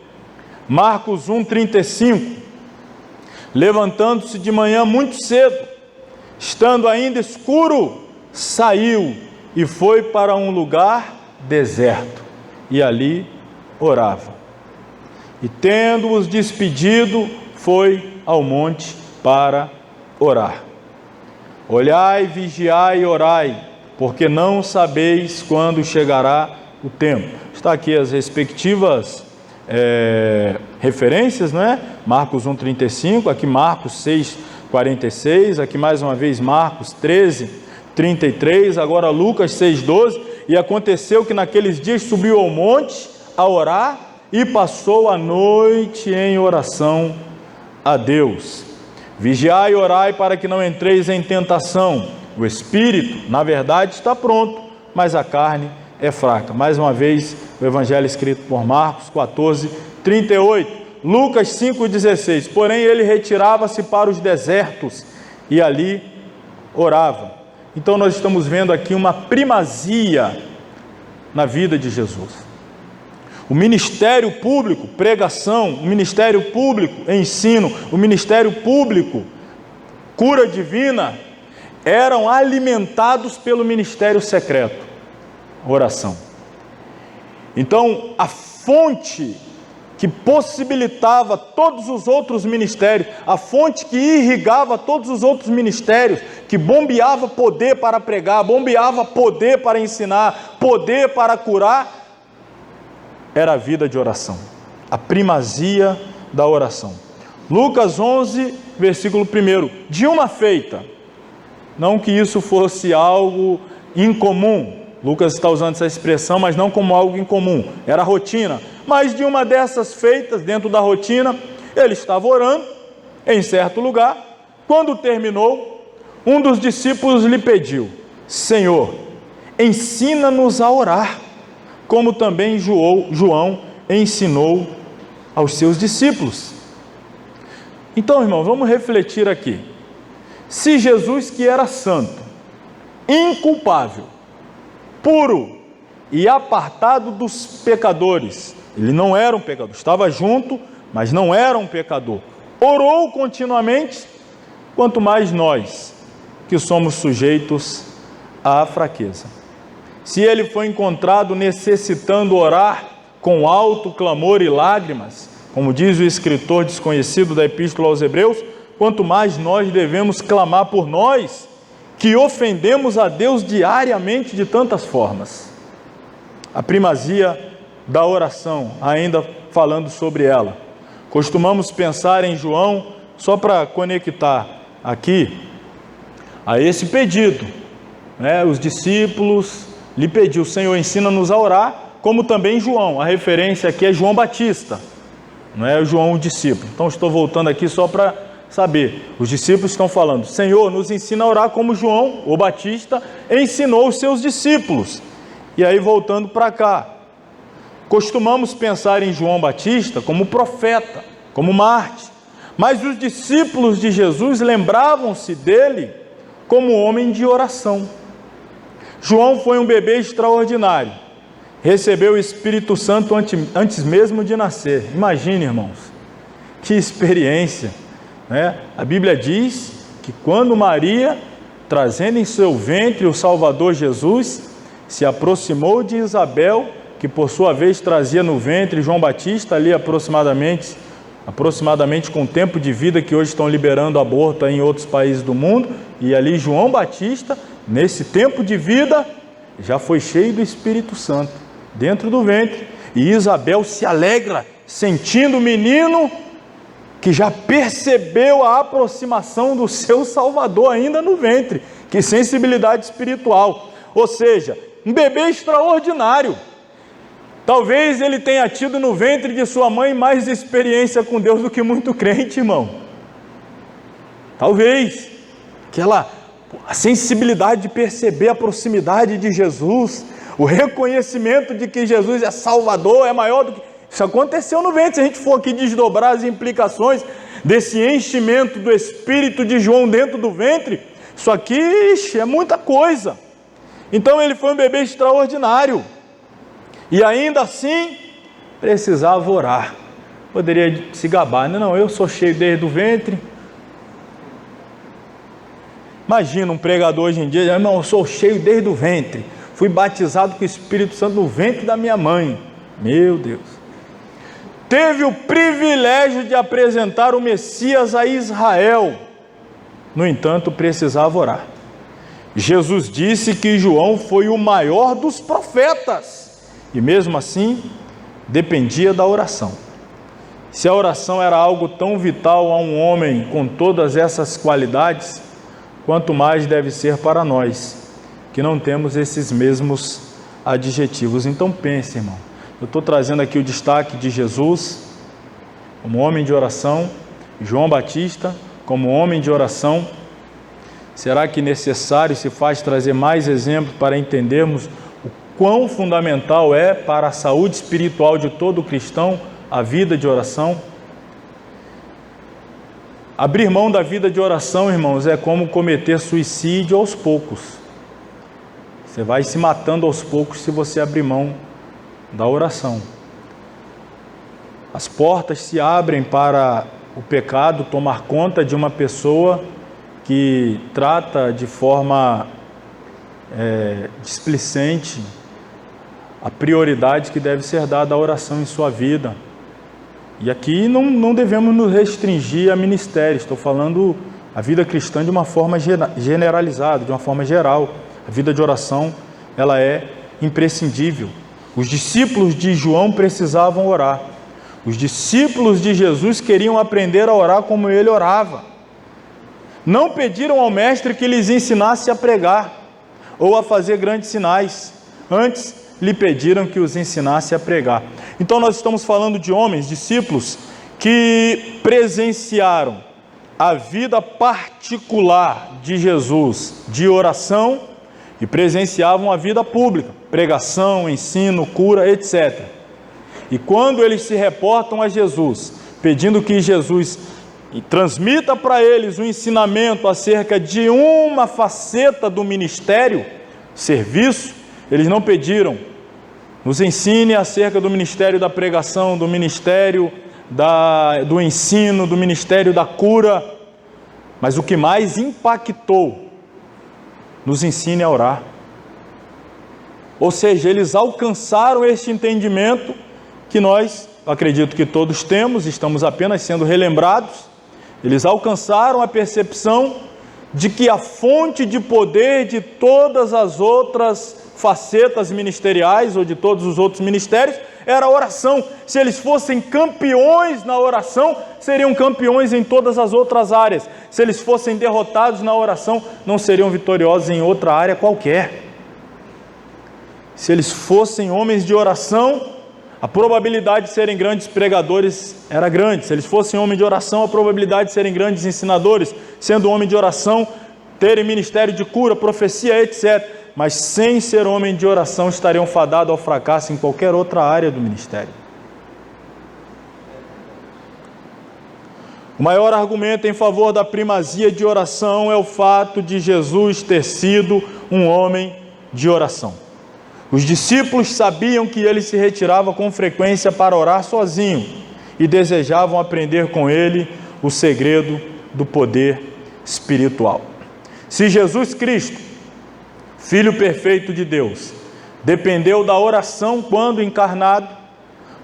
Marcos 1,35. Levantando-se de manhã muito cedo, estando ainda escuro, saiu e foi para um lugar deserto, e ali orava. E tendo-os despedido, foi ao monte para orar. Olhai, vigiai e orai, porque não sabeis quando chegará o tempo. Está aqui as respectivas referências, não é? Marcos 1,35, aqui Marcos 6,46, aqui mais uma vez Marcos 13,33, agora Lucas 6,12. E aconteceu que naqueles dias subiu ao monte a orar e passou a noite em oração a Deus. Vigiai e orai para que não entreis em tentação. O espírito, na verdade, está pronto, mas a carne é fraca. Mais uma vez, o evangelho escrito por Marcos 14:38. Lucas 5:16. Porém, ele retirava-se para os desertos e ali orava. Então nós estamos vendo aqui uma primazia na vida de Jesus. O ministério público, pregação, o ministério público, ensino, o ministério público, cura divina, eram alimentados pelo ministério secreto, oração. Então, a fonte que possibilitava todos os outros ministérios, a fonte que irrigava todos os outros ministérios, que bombeava poder para pregar, bombeava poder para ensinar, poder para curar, era a vida de oração, a primazia da oração. Lucas 11, versículo 1, de uma feita, não que isso fosse algo incomum, Lucas está usando essa expressão, mas não como algo incomum, era rotina, mas de uma dessas feitas, dentro da rotina, ele estava orando em certo lugar. Quando terminou, um dos discípulos lhe pediu: Senhor, ensina-nos a orar, como também João ensinou aos seus discípulos. Então, irmão, vamos refletir aqui. Se Jesus, que era santo, inculpável, puro e apartado dos pecadores, ele não era um pecador, estava junto, mas não era um pecador, orou continuamente, quanto mais nós, que somos sujeitos à fraqueza. Se ele foi encontrado necessitando orar com alto clamor e lágrimas, como diz o escritor desconhecido da Epístola aos Hebreus, quanto mais nós devemos clamar por nós, que ofendemos a Deus diariamente de tantas formas. A primazia da oração, ainda falando sobre ela. Costumamos pensar em João, só para conectar aqui, a esse pedido, né? Os discípulos lhe pediu: Senhor, ensina-nos a orar, como também João. A referência aqui é João Batista, não é João o discípulo. Então estou voltando aqui só para saber. Os discípulos estão falando: Senhor, nos ensina a orar como João o Batista ensinou os seus discípulos. E aí, voltando para cá, costumamos pensar em João Batista como profeta, como mártir, mas os discípulos de Jesus lembravam-se dele como homem de oração. João foi um bebê extraordinário, recebeu o Espírito Santo antes mesmo de nascer. Imagine, irmãos, que experiência, né? A Bíblia diz que quando Maria, trazendo em seu ventre o Salvador Jesus, se aproximou de Isabel, que por sua vez trazia no ventre João Batista, ali aproximadamente com o tempo de vida que hoje estão liberando aborto em outros países do mundo, e ali João Batista, nesse tempo de vida, já foi cheio do Espírito Santo, dentro do ventre, e Isabel se alegra, sentindo o menino, que já percebeu a aproximação do seu Salvador ainda no ventre. Que sensibilidade espiritual! Ou seja, um bebê extraordinário. Talvez ele tenha tido no ventre de sua mãe mais experiência com Deus do que muito crente, irmão. Talvez. A sensibilidade de perceber a proximidade de Jesus, o reconhecimento de que Jesus é Salvador, é maior do que... Isso aconteceu no ventre. Se a gente for aqui desdobrar as implicações desse enchimento do Espírito de João dentro do ventre, isso aqui, é muita coisa. Então ele foi um bebê extraordinário. E ainda assim, precisava orar. Poderia se gabar: não, eu sou cheio desde o ventre. Imagina um pregador hoje em dia: irmão, eu sou cheio desde o ventre. Fui batizado com o Espírito Santo no ventre da minha mãe. Meu Deus. Teve o privilégio de apresentar o Messias a Israel. No entanto, precisava orar. Jesus disse que João foi o maior dos profetas. E mesmo assim, dependia da oração. Se a oração era algo tão vital a um homem com todas essas qualidades, quanto mais deve ser para nós, que não temos esses mesmos adjetivos. Então pense, irmão, eu estou trazendo aqui o destaque de Jesus como homem de oração, João Batista como homem de oração. Será que necessário se faz trazer mais exemplos para entendermos o quão fundamental é para a saúde espiritual de todo cristão a vida de oração? Abrir mão da vida de oração, irmãos, é como cometer suicídio aos poucos. Você vai se matando aos poucos se você abrir mão da oração. As portas se abrem para o pecado tomar conta de uma pessoa que trata de forma displicente a prioridade que deve ser dada à oração em sua vida. E aqui não devemos nos restringir a ministérios, estou falando a vida cristã de uma forma generalizada, de uma forma geral. A vida de oração, ela é imprescindível. Os discípulos de João precisavam orar. Os discípulos de Jesus queriam aprender a orar como ele orava. Não pediram ao mestre que lhes ensinasse a pregar ou a fazer grandes sinais. Antes, lhe pediram que os ensinasse a pregar. Então nós estamos falando de homens, discípulos, que presenciaram a vida particular de Jesus de oração e presenciavam a vida pública, pregação, ensino, cura, etc. E quando eles se reportam a Jesus, pedindo que Jesus transmita para eles um ensinamento acerca de uma faceta do ministério, serviço, eles não pediram: nos ensine acerca do ministério da pregação, do ministério do ensino, do ministério da cura. Mas o que mais impactou: nos ensine a orar. Ou seja, eles alcançaram este entendimento que nós, acredito que todos temos, estamos apenas sendo relembrados. Eles alcançaram a percepção de que a fonte de poder de todas as outras facetas ministeriais ou de todos os outros ministérios era a oração. Se eles fossem campeões na oração, seriam campeões em todas as outras áreas. Se eles fossem derrotados na oração, não seriam vitoriosos em outra área qualquer. Se eles fossem homens de oração, a probabilidade de serem grandes pregadores era grande. Se eles fossem homens de oração, a probabilidade de serem grandes ensinadores, sendo homem de oração, terem ministério de cura, profecia, etc. Mas sem ser homem de oração, estariam fadados ao fracasso em qualquer outra área do ministério. O maior argumento em favor da primazia de oração é o fato de Jesus ter sido um homem de oração. Os discípulos sabiam que ele se retirava com frequência para orar sozinho e desejavam aprender com ele o segredo do poder espiritual. Se Jesus Cristo, Filho perfeito de Deus, dependeu da oração quando encarnado,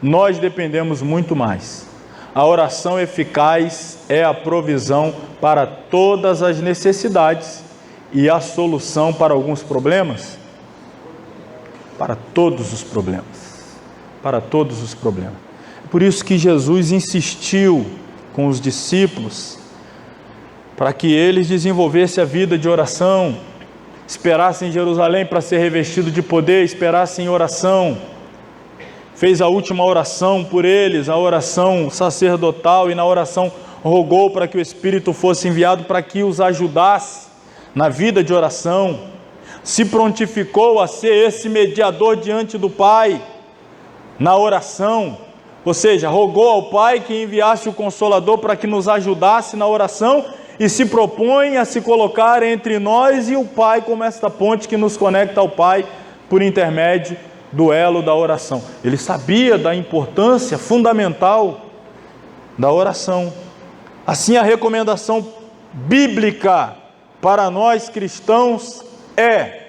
nós dependemos muito mais. A oração eficaz é a provisão para todas as necessidades e a solução para alguns problemas. Para todos os problemas. Para todos os problemas. Por isso que Jesus insistiu com os discípulos para que eles desenvolvessem a vida de oração, esperassem em Jerusalém para ser revestido de poder, esperassem em oração. Fez a última oração por eles, a oração sacerdotal, e na oração rogou para que o Espírito fosse enviado para que os ajudasse na vida de oração. Se prontificou a ser esse mediador diante do Pai na oração, ou seja, rogou ao Pai que enviasse o Consolador para que nos ajudasse na oração, e se propõe a se colocar entre nós e o Pai como esta ponte que nos conecta ao Pai por intermédio do elo da oração. Ele sabia da importância fundamental da oração. Assim, a recomendação bíblica para nós cristãos é: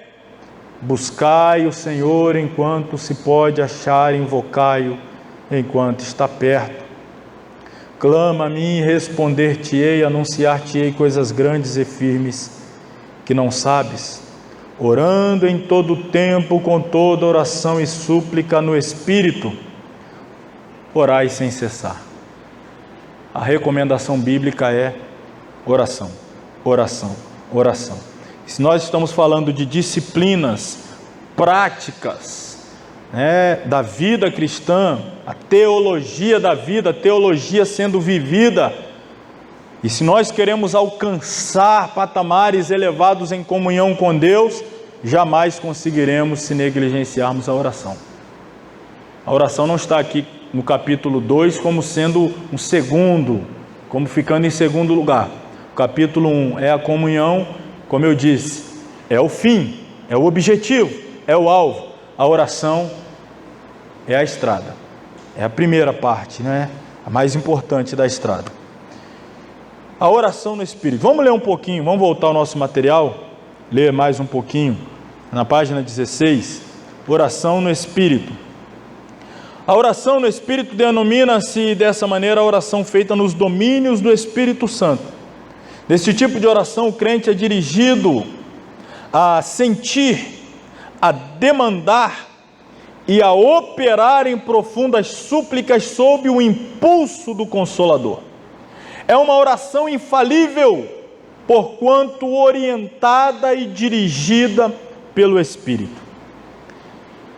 buscai o Senhor enquanto se pode achar, invocai-o enquanto está perto. Clama a mim e responder-te-ei, anunciar-te-ei coisas grandes e firmes que não sabes. Orando em todo o tempo, com toda oração e súplica no Espírito, orai sem cessar. A recomendação bíblica é oração, oração, oração. Se nós estamos falando de disciplinas práticas, da vida cristã, a teologia da vida, a teologia sendo vivida, e se nós queremos alcançar patamares elevados em comunhão com Deus, jamais conseguiremos se negligenciarmos a oração. A oração não está aqui no capítulo 2 como sendo um segundo, como ficando em segundo lugar. O capítulo 1 é a comunhão, como eu disse, é o fim, é o objetivo, é o alvo. A oração é a estrada. É a primeira parte, né? A mais importante da estrada. A oração no Espírito. Vamos ler um pouquinho, vamos voltar ao nosso material, ler mais um pouquinho, na página 16, oração no Espírito. A oração no Espírito denomina-se dessa maneira a oração feita nos domínios do Espírito Santo. Nesse tipo de oração, o crente é dirigido a sentir, a demandar e a operar em profundas súplicas sob o impulso do Consolador. É uma oração infalível, porquanto orientada e dirigida pelo Espírito.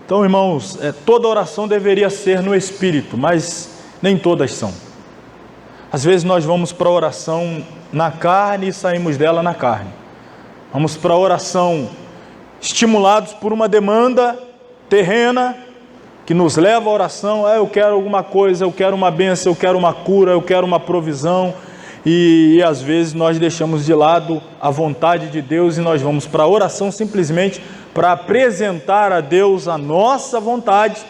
Então, irmãos, toda oração deveria ser no Espírito, mas nem todas são. Às vezes nós vamos para a oração na carne e saímos dela na carne. Vamos para a oração estimulados por uma demanda terrena que nos leva à oração. Eu quero alguma coisa, eu quero uma bênção, eu quero uma cura, eu quero uma provisão. E às vezes nós deixamos de lado a vontade de Deus e nós vamos para a oração simplesmente para apresentar a Deus a nossa vontade.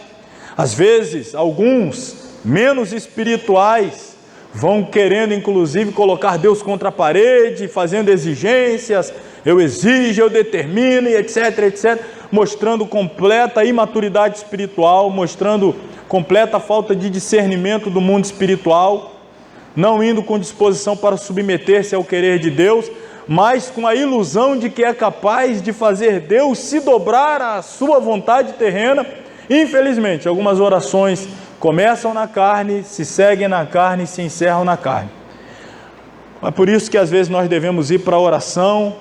Às vezes, alguns menos espirituais vão querendo inclusive colocar Deus contra a parede, fazendo exigências, eu exijo, eu determino, e etc, etc, mostrando completa imaturidade espiritual, mostrando completa falta de discernimento do mundo espiritual, não indo com disposição para submeter-se ao querer de Deus, mas com a ilusão de que é capaz de fazer Deus se dobrar à sua vontade terrena. Infelizmente, algumas orações começam na carne, se seguem na carne e se encerram na carne. É por isso que às vezes nós devemos ir para a oração,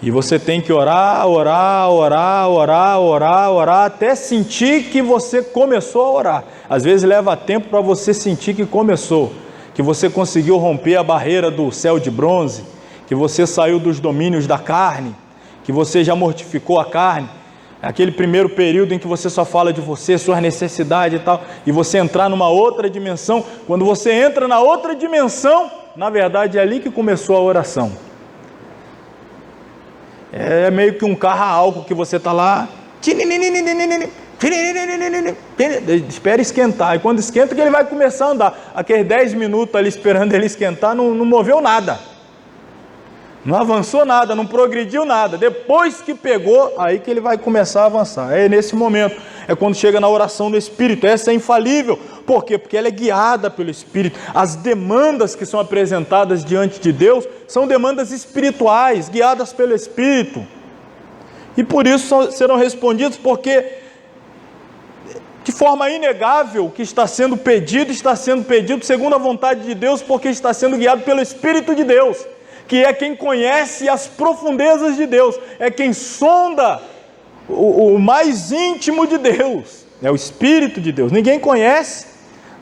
e você tem que orar, até sentir que você começou a orar. Às vezes leva tempo para você sentir que começou, que você conseguiu romper a barreira do céu de bronze, que você saiu dos domínios da carne, que você já mortificou a carne, aquele primeiro período em que você só fala de você, suas necessidades e tal, e você entrar numa outra dimensão. Quando você entra na outra dimensão, na verdade é ali que começou a oração. É meio que um carro a álcool que você está lá, espera esquentar, e quando esquenta que ele vai começar a andar. Aqueles 10 minutos ali esperando ele esquentar, não moveu nada, não avançou nada, não progrediu nada. Depois que pegou, aí que ele vai começar a avançar. É nesse momento, é quando chega na oração do Espírito. Essa é infalível. Por quê? Porque ela é guiada pelo Espírito. As demandas que são apresentadas diante de Deus são demandas espirituais, guiadas pelo Espírito. E por isso serão respondidas, porque de forma inegável que está sendo pedido segundo a vontade de Deus, porque está sendo guiado pelo Espírito de Deus, que é quem conhece as profundezas de Deus, é quem sonda o mais íntimo de Deus, é o Espírito de Deus. Ninguém conhece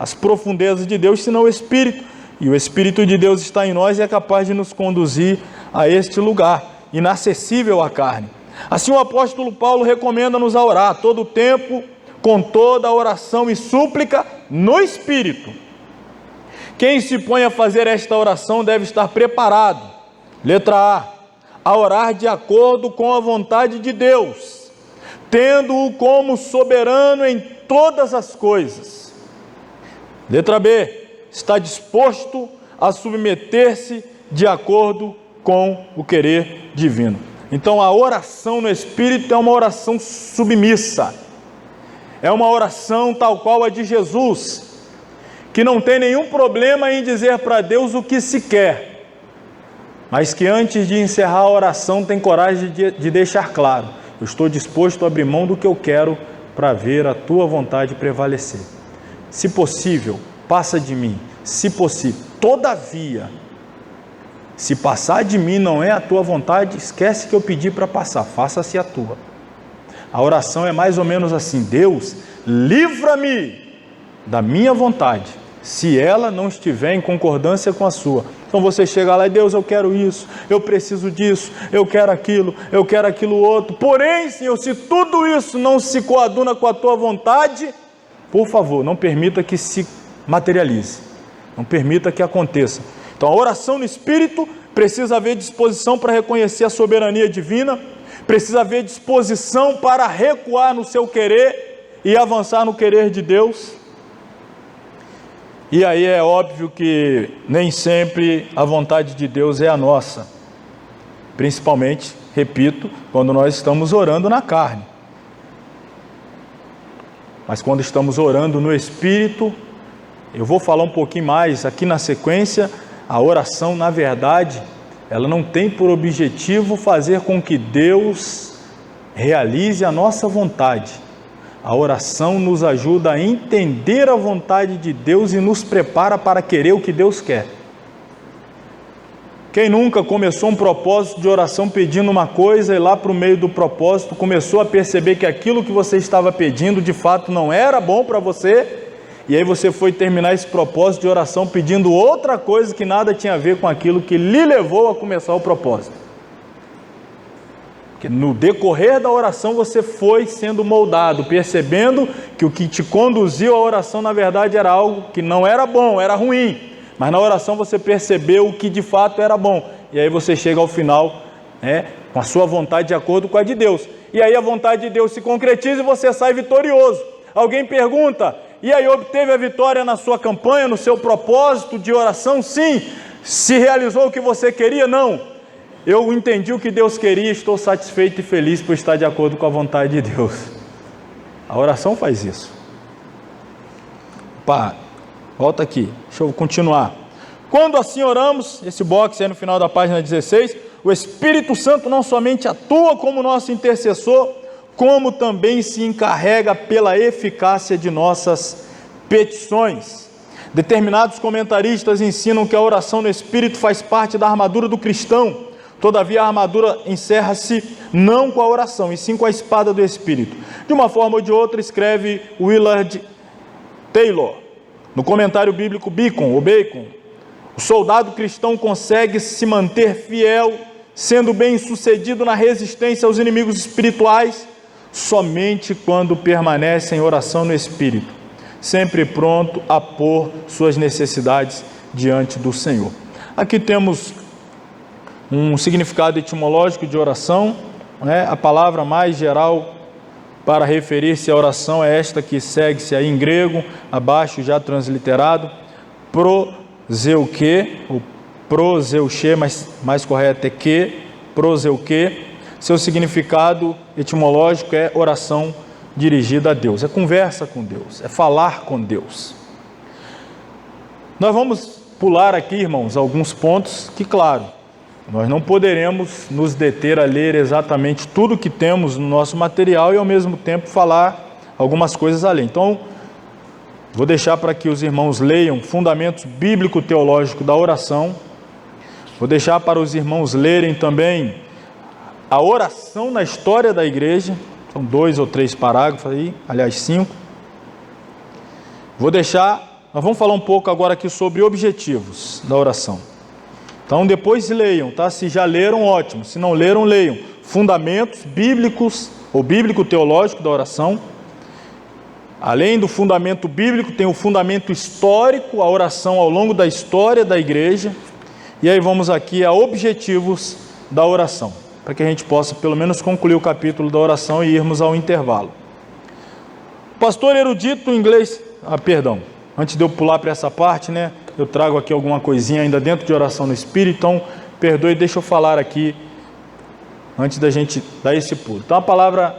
as profundezas de Deus senão o Espírito, e o Espírito de Deus está em nós e é capaz de nos conduzir a este lugar, inacessível à carne. Assim o apóstolo Paulo recomenda-nos a orar todo o tempo, com toda a oração e súplica no Espírito. Quem se põe a fazer esta oração deve estar preparado. Letra a orar de acordo com a vontade de Deus, tendo-o como soberano em todas as coisas. Letra B, está disposto a submeter-se de acordo com o querer divino. Então a oração no Espírito é uma oração submissa, é uma oração tal qual a de Jesus, que não tem nenhum problema em dizer para Deus o que se quer, mas que antes de encerrar a oração tem coragem de deixar claro: eu estou disposto a abrir mão do que eu quero para ver a tua vontade prevalecer. Se possível, passa de mim. Se possível, todavia, se passar de mim não é a tua vontade, esquece que eu pedi para passar, faça-se a tua. A oração é mais ou menos assim: Deus, livra-me da minha vontade, se ela não estiver em concordância com a sua. Então você chega lá e: Deus, eu quero isso, eu preciso disso, eu quero aquilo outro. Porém, Senhor, se tudo isso não se coaduna com a tua vontade, por favor, não permita que se materialize, não permita que aconteça. Então a oração no Espírito precisa haver disposição para reconhecer a soberania divina, Precisa haver disposição para recuar no seu querer e avançar no querer de Deus. E aí é óbvio que nem sempre a vontade de Deus é a nossa. Principalmente, repito, quando nós estamos orando na carne. Mas quando estamos orando no Espírito, eu vou falar um pouquinho mais aqui na sequência. A oração, na verdade, ela não tem por objetivo fazer com que Deus realize a nossa vontade. A oração nos ajuda a entender a vontade de Deus e nos prepara para querer o que Deus quer. Quem nunca começou um propósito de oração pedindo uma coisa e lá para o meio do propósito começou a perceber que aquilo que você estava pedindo de fato não era bom para você, e aí você foi terminar esse propósito de oração pedindo outra coisa que nada tinha a ver com aquilo que lhe levou a começar o propósito? Porque no decorrer da oração você foi sendo moldado, percebendo que o que te conduziu à oração na verdade era algo que não era bom, era ruim. Mas na oração você percebeu o que de fato era bom. E aí você chega ao final, com a sua vontade de acordo com a de Deus. E aí a vontade de Deus se concretiza e você sai vitorioso. Alguém pergunta, e aí obteve a vitória na sua campanha, no seu propósito de oração? Sim. Se realizou o que você queria? Não. Eu entendi o que Deus queria e estou satisfeito e feliz por estar de acordo com a vontade de Deus. A oração faz isso. Volta aqui, deixa eu continuar. Quando assim oramos, esse box aí no final da página 16, o Espírito Santo não somente atua como nosso intercessor, como também se encarrega pela eficácia de nossas petições. Determinados comentaristas ensinam que a oração no Espírito faz parte da armadura do cristão. Todavia a armadura encerra-se não com a oração, e sim com a espada do Espírito. De uma forma ou de outra, escreve Willard Taylor, no comentário bíblico Bacon, o soldado cristão consegue se manter fiel, sendo bem sucedido na resistência aos inimigos espirituais, somente quando permanece em oração no Espírito, sempre pronto a pôr suas necessidades diante do Senhor. Aqui temos um significado etimológico de oração, a palavra mais geral para referir-se à oração é esta que segue-se aí em grego, abaixo já transliterado, proseuche, ou proseuche, mas mais correto é que, proseuche. Seu significado etimológico é oração dirigida a Deus, é conversa com Deus, é falar com Deus. Nós vamos pular aqui, irmãos, alguns pontos que, claro, nós não poderemos nos deter a ler exatamente tudo que temos no nosso material e ao mesmo tempo falar algumas coisas além. Então, vou deixar para que os irmãos leiam Fundamentos Bíblico-Teológico da Oração. Vou deixar para os irmãos lerem também a oração na história da igreja. São 2 ou 3 parágrafos aí, aliás 5. Nós vamos falar um pouco agora aqui sobre objetivos da oração. Então depois leiam, tá? Se já leram, ótimo. Se não leram, leiam. Fundamentos bíblicos ou bíblico-teológico da oração. Além do fundamento bíblico, tem o fundamento histórico, a oração ao longo da história da igreja. E aí vamos aqui a objetivos da oração, para que a gente possa pelo menos concluir o capítulo da oração e irmos ao intervalo. O pastor erudito inglês, antes de eu pular para essa parte, eu trago aqui alguma coisinha ainda dentro de oração no Espírito, então perdoe, deixa eu falar aqui, antes da gente dar esse pulo. Então a palavra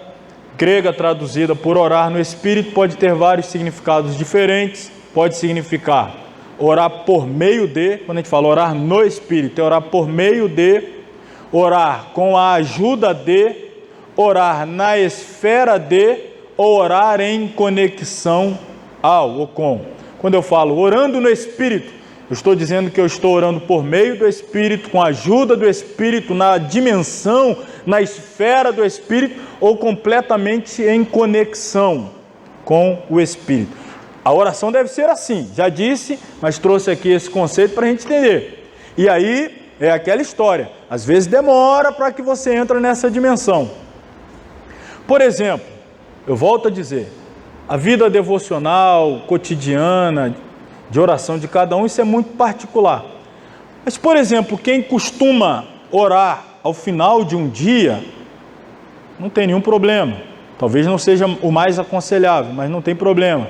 grega traduzida por orar no Espírito pode ter vários significados diferentes, pode significar orar por meio de, quando a gente fala orar no Espírito, é orar por meio de, orar com a ajuda de, orar na esfera de, ou orar em conexão ao ou com. Quando eu falo orando no Espírito, eu estou dizendo que eu estou orando por meio do Espírito, com a ajuda do Espírito, na dimensão, na esfera do Espírito, ou completamente em conexão com o Espírito. A oração deve ser assim, já disse, mas trouxe aqui esse conceito para a gente entender. E aí é aquela história, às vezes demora para que você entre nessa dimensão. Por exemplo, eu volto a dizer, a vida devocional, cotidiana, de oração de cada um, isso é muito particular. Mas, por exemplo, quem costuma orar ao final de um dia, não tem nenhum problema. Talvez não seja o mais aconselhável, mas não tem problema.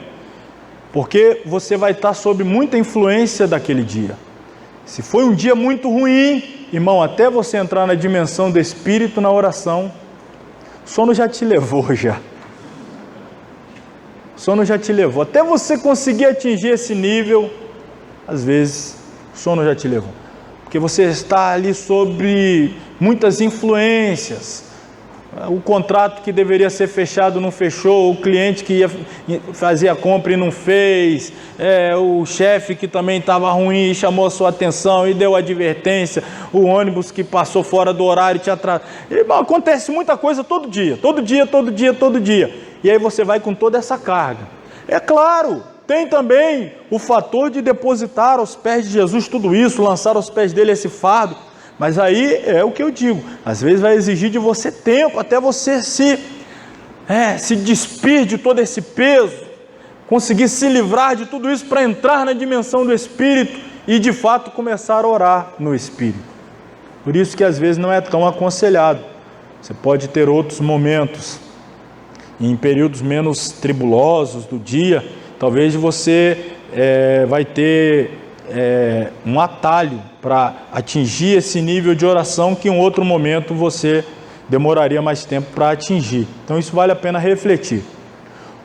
Porque você vai estar sob muita influência daquele dia. Se foi um dia muito ruim, irmão, até você entrar na dimensão do Espírito na oração, sono já te levou já. Sono já te levou. Até você conseguir atingir esse nível, às vezes, sono já te levou. Porque você está ali sobre muitas influências. O contrato que deveria ser fechado não fechou, o cliente que ia fazer a compra e não fez, o chefe que também estava ruim e chamou a sua atenção e deu advertência, o ônibus que passou fora do horário te atrasou. Acontece muita coisa todo dia. E aí você vai com toda essa carga. É claro, tem também o fator de depositar aos pés de Jesus tudo isso, lançar aos pés dele esse fardo. Mas aí é o que eu digo, às vezes vai exigir de você tempo, até você se despir de todo esse peso, conseguir se livrar de tudo isso para entrar na dimensão do Espírito e de fato começar a orar no Espírito. Por isso que às vezes não é tão aconselhado. Você pode ter outros momentos, em períodos menos tribulosos do dia, talvez você vai ter um atalho para atingir esse nível de oração que em outro momento você demoraria mais tempo para atingir. Então isso vale a pena refletir.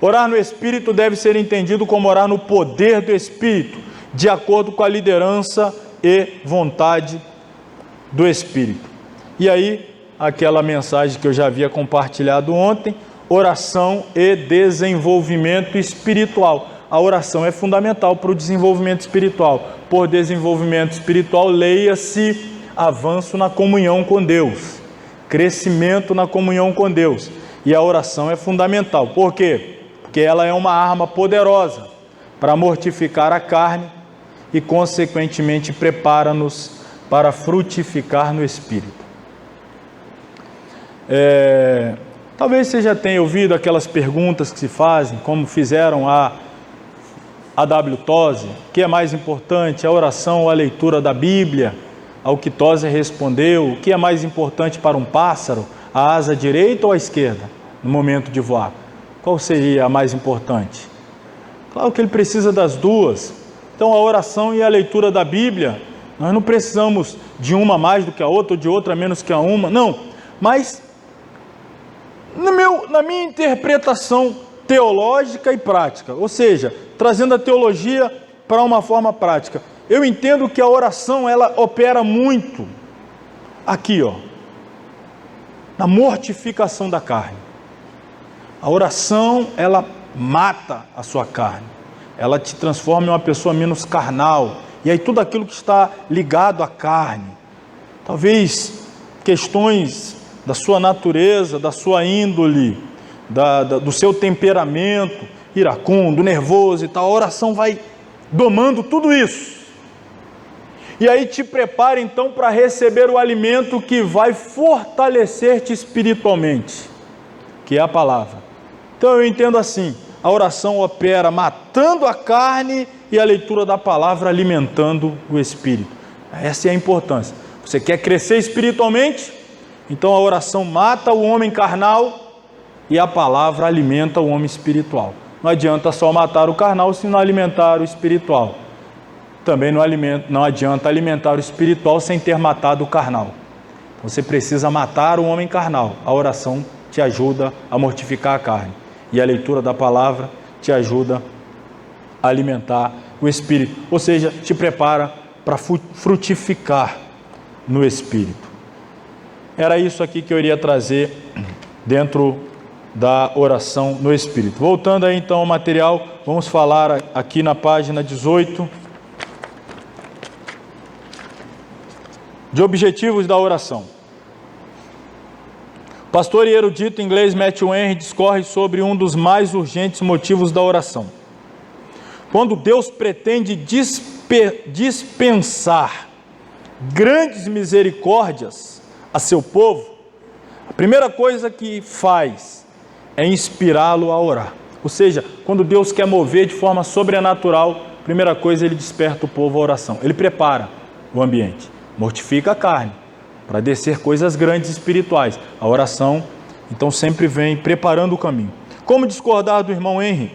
Orar no Espírito deve ser entendido como orar no poder do Espírito, de acordo com a liderança e vontade do Espírito. E aí, aquela mensagem que eu já havia compartilhado ontem, oração e desenvolvimento espiritual. A oração é fundamental para o desenvolvimento espiritual. Por desenvolvimento espiritual, leia-se avanço na comunhão com Deus, crescimento na comunhão com Deus. E a oração é fundamental. Por quê? Porque ela é uma arma poderosa para mortificar a carne e, consequentemente, prepara-nos para frutificar no Espírito. Talvez você já tenha ouvido aquelas perguntas que se fazem, como fizeram a W. Tozer, o que é mais importante, a oração ou a leitura da Bíblia? Ao que Tozer respondeu, o que é mais importante para um pássaro, a asa direita ou a esquerda, no momento de voar? Qual seria a mais importante? Claro que ele precisa das duas. Então a oração e a leitura da Bíblia, nós não precisamos de uma mais do que a outra, ou de outra menos que a uma, não. Mas, na minha interpretação teológica e prática, ou seja, trazendo a teologia para uma forma prática, eu entendo que a oração, ela opera muito aqui, na mortificação da carne. A oração, ela mata a sua carne, ela te transforma em uma pessoa menos carnal, e aí tudo aquilo que está ligado à carne, talvez questões da sua natureza, da sua índole, do seu temperamento iracundo, nervoso e tal, a oração vai domando tudo isso. E aí te prepara então para receber o alimento que vai fortalecer-te espiritualmente, que é a palavra. Então eu entendo assim, a oração opera matando a carne e a leitura da palavra alimentando o espírito. Essa é a importância. Você quer crescer espiritualmente? Então a oração mata o homem carnal e a palavra alimenta o homem espiritual. Não adianta só matar o carnal se não alimentar o espiritual. Também não adianta alimentar o espiritual sem ter matado o carnal. Você precisa matar o homem carnal. A oração te ajuda a mortificar a carne. E a leitura da palavra te ajuda a alimentar o espírito. Ou seja, te prepara para frutificar no espírito. Era isso aqui que eu iria trazer dentro da oração no Espírito. Voltando aí então ao material, vamos falar aqui na página 18 de objetivos da oração. O pastor e erudito inglês Matthew Henry discorre sobre um dos mais urgentes motivos da oração. Quando Deus pretende dispensar grandes misericórdias a seu povo, a primeira coisa que faz é inspirá-lo a orar. Ou seja, quando Deus quer mover de forma sobrenatural, a primeira coisa, ele desperta o povo à oração. Ele prepara o ambiente, mortifica a carne, para descer coisas grandes espirituais. A oração Então sempre vem preparando o caminho. Como discordar do irmão Henry?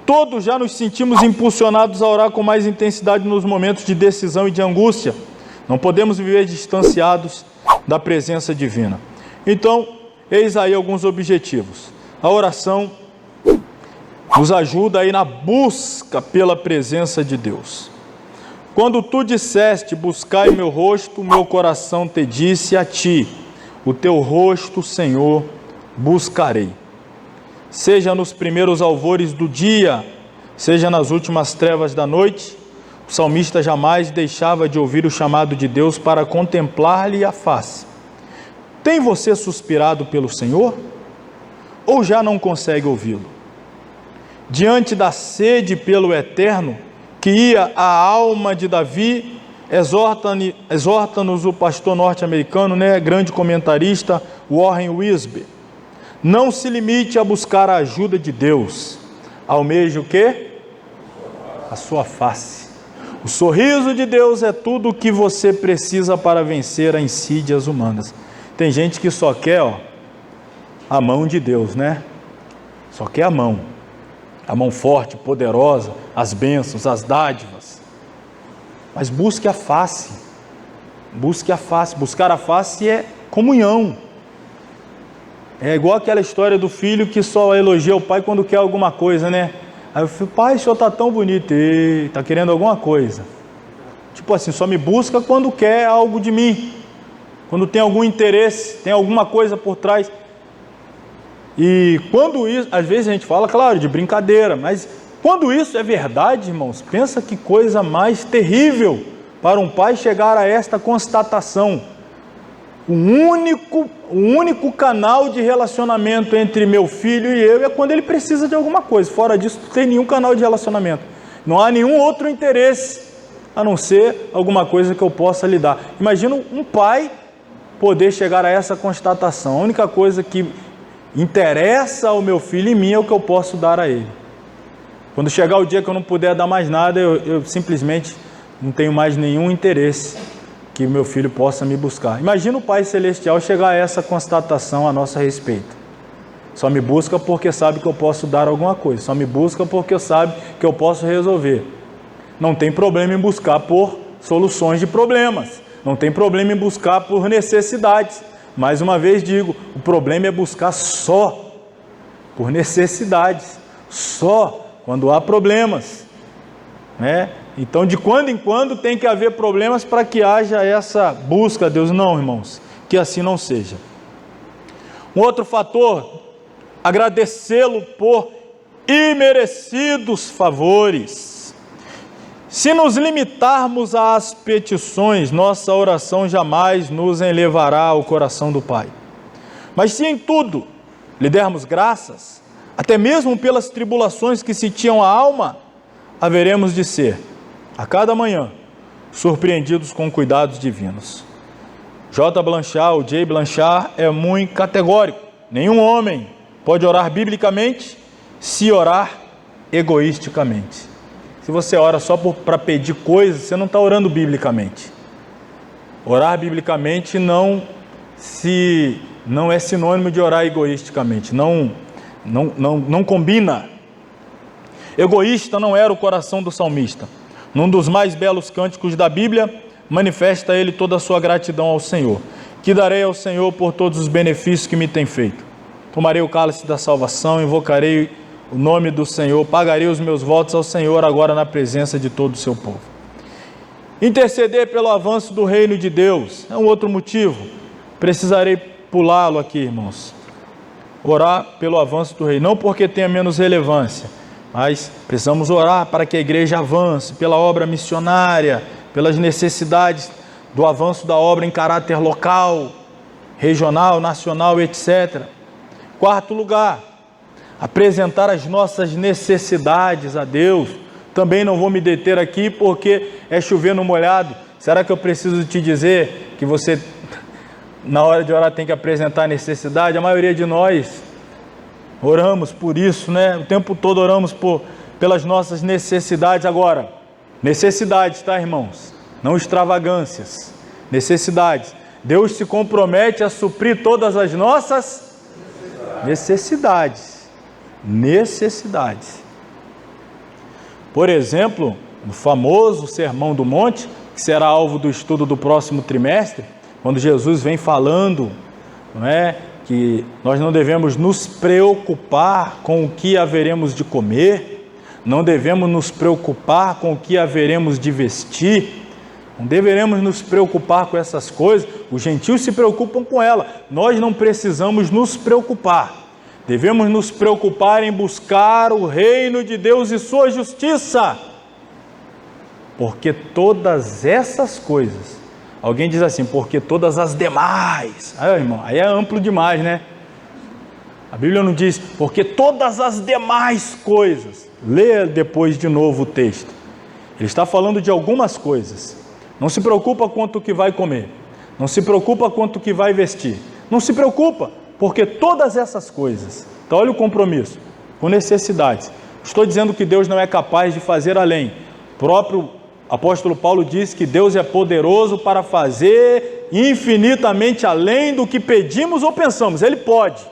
Todos já nos sentimos impulsionados a orar com mais intensidade nos momentos de decisão e de angústia. Não podemos viver distanciados da presença divina. Então, eis aí alguns objetivos. A oração nos ajuda aí na busca pela presença de Deus. Quando tu disseste, buscai meu rosto, meu coração te disse a ti, o teu rosto, Senhor, buscarei. Seja nos primeiros alvores do dia, seja nas últimas trevas da noite, o salmista jamais deixava de ouvir o chamado de Deus para contemplar-lhe a face. Tem você suspirado pelo Senhor? Ou já não consegue ouvi-lo? Diante da sede pelo Eterno, que ia a alma de Davi, exorta-nos o pastor norte-americano, grande comentarista, Warren Wiersbe. Não se limite a buscar a ajuda de Deus. Almeje o quê? A sua face. O sorriso de Deus é tudo o que você precisa para vencer as insídias humanas. Tem gente que só quer a mão de Deus, Só quer a mão forte, poderosa, as bênçãos, as dádivas. Mas busque a face. Busque a face. Buscar a face é comunhão. É igual aquela história do filho que só elogia o pai quando quer alguma coisa, Aí eu falo, pai, o senhor está tão bonito. Está querendo alguma coisa. Tipo assim, só me busca quando quer algo de mim. Quando tem algum interesse, tem alguma coisa por trás. E quando isso, às vezes a gente fala, claro, de brincadeira, mas quando isso é verdade, irmãos, pensa que coisa mais terrível para um pai chegar a esta constatação. O único canal de relacionamento entre meu filho e eu é quando ele precisa de alguma coisa. Fora disso, não tem nenhum canal de relacionamento. Não há nenhum outro interesse, a não ser alguma coisa que eu possa lhe dar. Imagina um pai poder chegar a essa constatação. A única coisa que interessa ao meu filho e mim é o que eu posso dar a ele. Quando chegar o dia que eu não puder dar mais nada, eu simplesmente não tenho mais nenhum interesse que meu filho possa me buscar. Imagina o Pai Celestial chegar a essa constatação a nosso respeito. Só me busca porque sabe que eu posso dar alguma coisa. Só me busca porque sabe que eu posso resolver. Não tem problema em buscar por soluções de problemas. Não tem problema em buscar por necessidades. Mais uma vez digo, o problema é buscar só por necessidades. Só quando há problemas. Então, de quando em quando tem que haver problemas para que haja essa busca a Deus. Não, irmãos, que assim não seja. Um outro fator, agradecê-lo por imerecidos favores. Se nos limitarmos às petições, nossa oração jamais nos elevará ao coração do Pai. Mas se em tudo lhe dermos graças, até mesmo pelas tribulações que sitiam a alma, haveremos de ser, a cada manhã, surpreendidos com cuidados divinos. J. Blanchard, o J. Blanchard, é muito categórico. Nenhum homem pode orar biblicamente se orar egoisticamente. Se você ora só para pedir coisas, você não está orando biblicamente. Orar biblicamente não é sinônimo de orar egoisticamente. Não combina. Egoísta não era o coração do salmista. Num dos mais belos cânticos da Bíblia, manifesta ele toda a sua gratidão ao Senhor. Que darei ao Senhor por todos os benefícios que me tem feito. Tomarei o cálice da salvação, invocarei o nome do Senhor, pagarei os meus votos ao Senhor agora na presença de todo o seu povo. Interceder pelo avanço do reino de Deus é um outro motivo. Precisarei pulá-lo aqui, irmãos. Orar pelo avanço do reino, não porque tenha menos relevância, mas precisamos orar para que a igreja avance, pela obra missionária, pelas necessidades do avanço da obra em caráter local, regional, nacional, etc. Quarto lugar, apresentar as nossas necessidades a Deus. Também não vou me deter aqui porque é chover no molhado. Será que eu preciso te dizer que você, na hora de orar, tem que apresentar a necessidade? A maioria de nós oramos por isso, O tempo todo oramos pelas nossas necessidades. Agora, necessidades, tá, irmãos? Não extravagâncias. Necessidades. Deus se compromete a suprir todas as nossas Necessidades. Necessidades. Por exemplo, no famoso Sermão do Monte, que será alvo do estudo do próximo trimestre, quando Jesus vem falando, não é, que nós não devemos nos preocupar com o que haveremos de comer, não devemos nos preocupar com o que haveremos de vestir, não deveremos nos preocupar com essas coisas. Os gentios se preocupam com ela, nós não precisamos nos preocupar. Devemos nos preocupar em buscar o reino de Deus e sua justiça, porque todas essas coisas, alguém diz assim, porque todas as demais, irmão, aí é amplo demais, né? A Bíblia não diz, porque todas as demais coisas. Leia depois de novo o texto. Ele está falando de algumas coisas. Não se preocupa quanto que vai comer, não se preocupa quanto que vai vestir, não se preocupa, porque todas essas coisas. Então olha o compromisso, com necessidades. Estou dizendo que Deus não é capaz de fazer além. O próprio apóstolo Paulo diz que Deus é poderoso para fazer infinitamente além do que pedimos ou pensamos. Ele pode.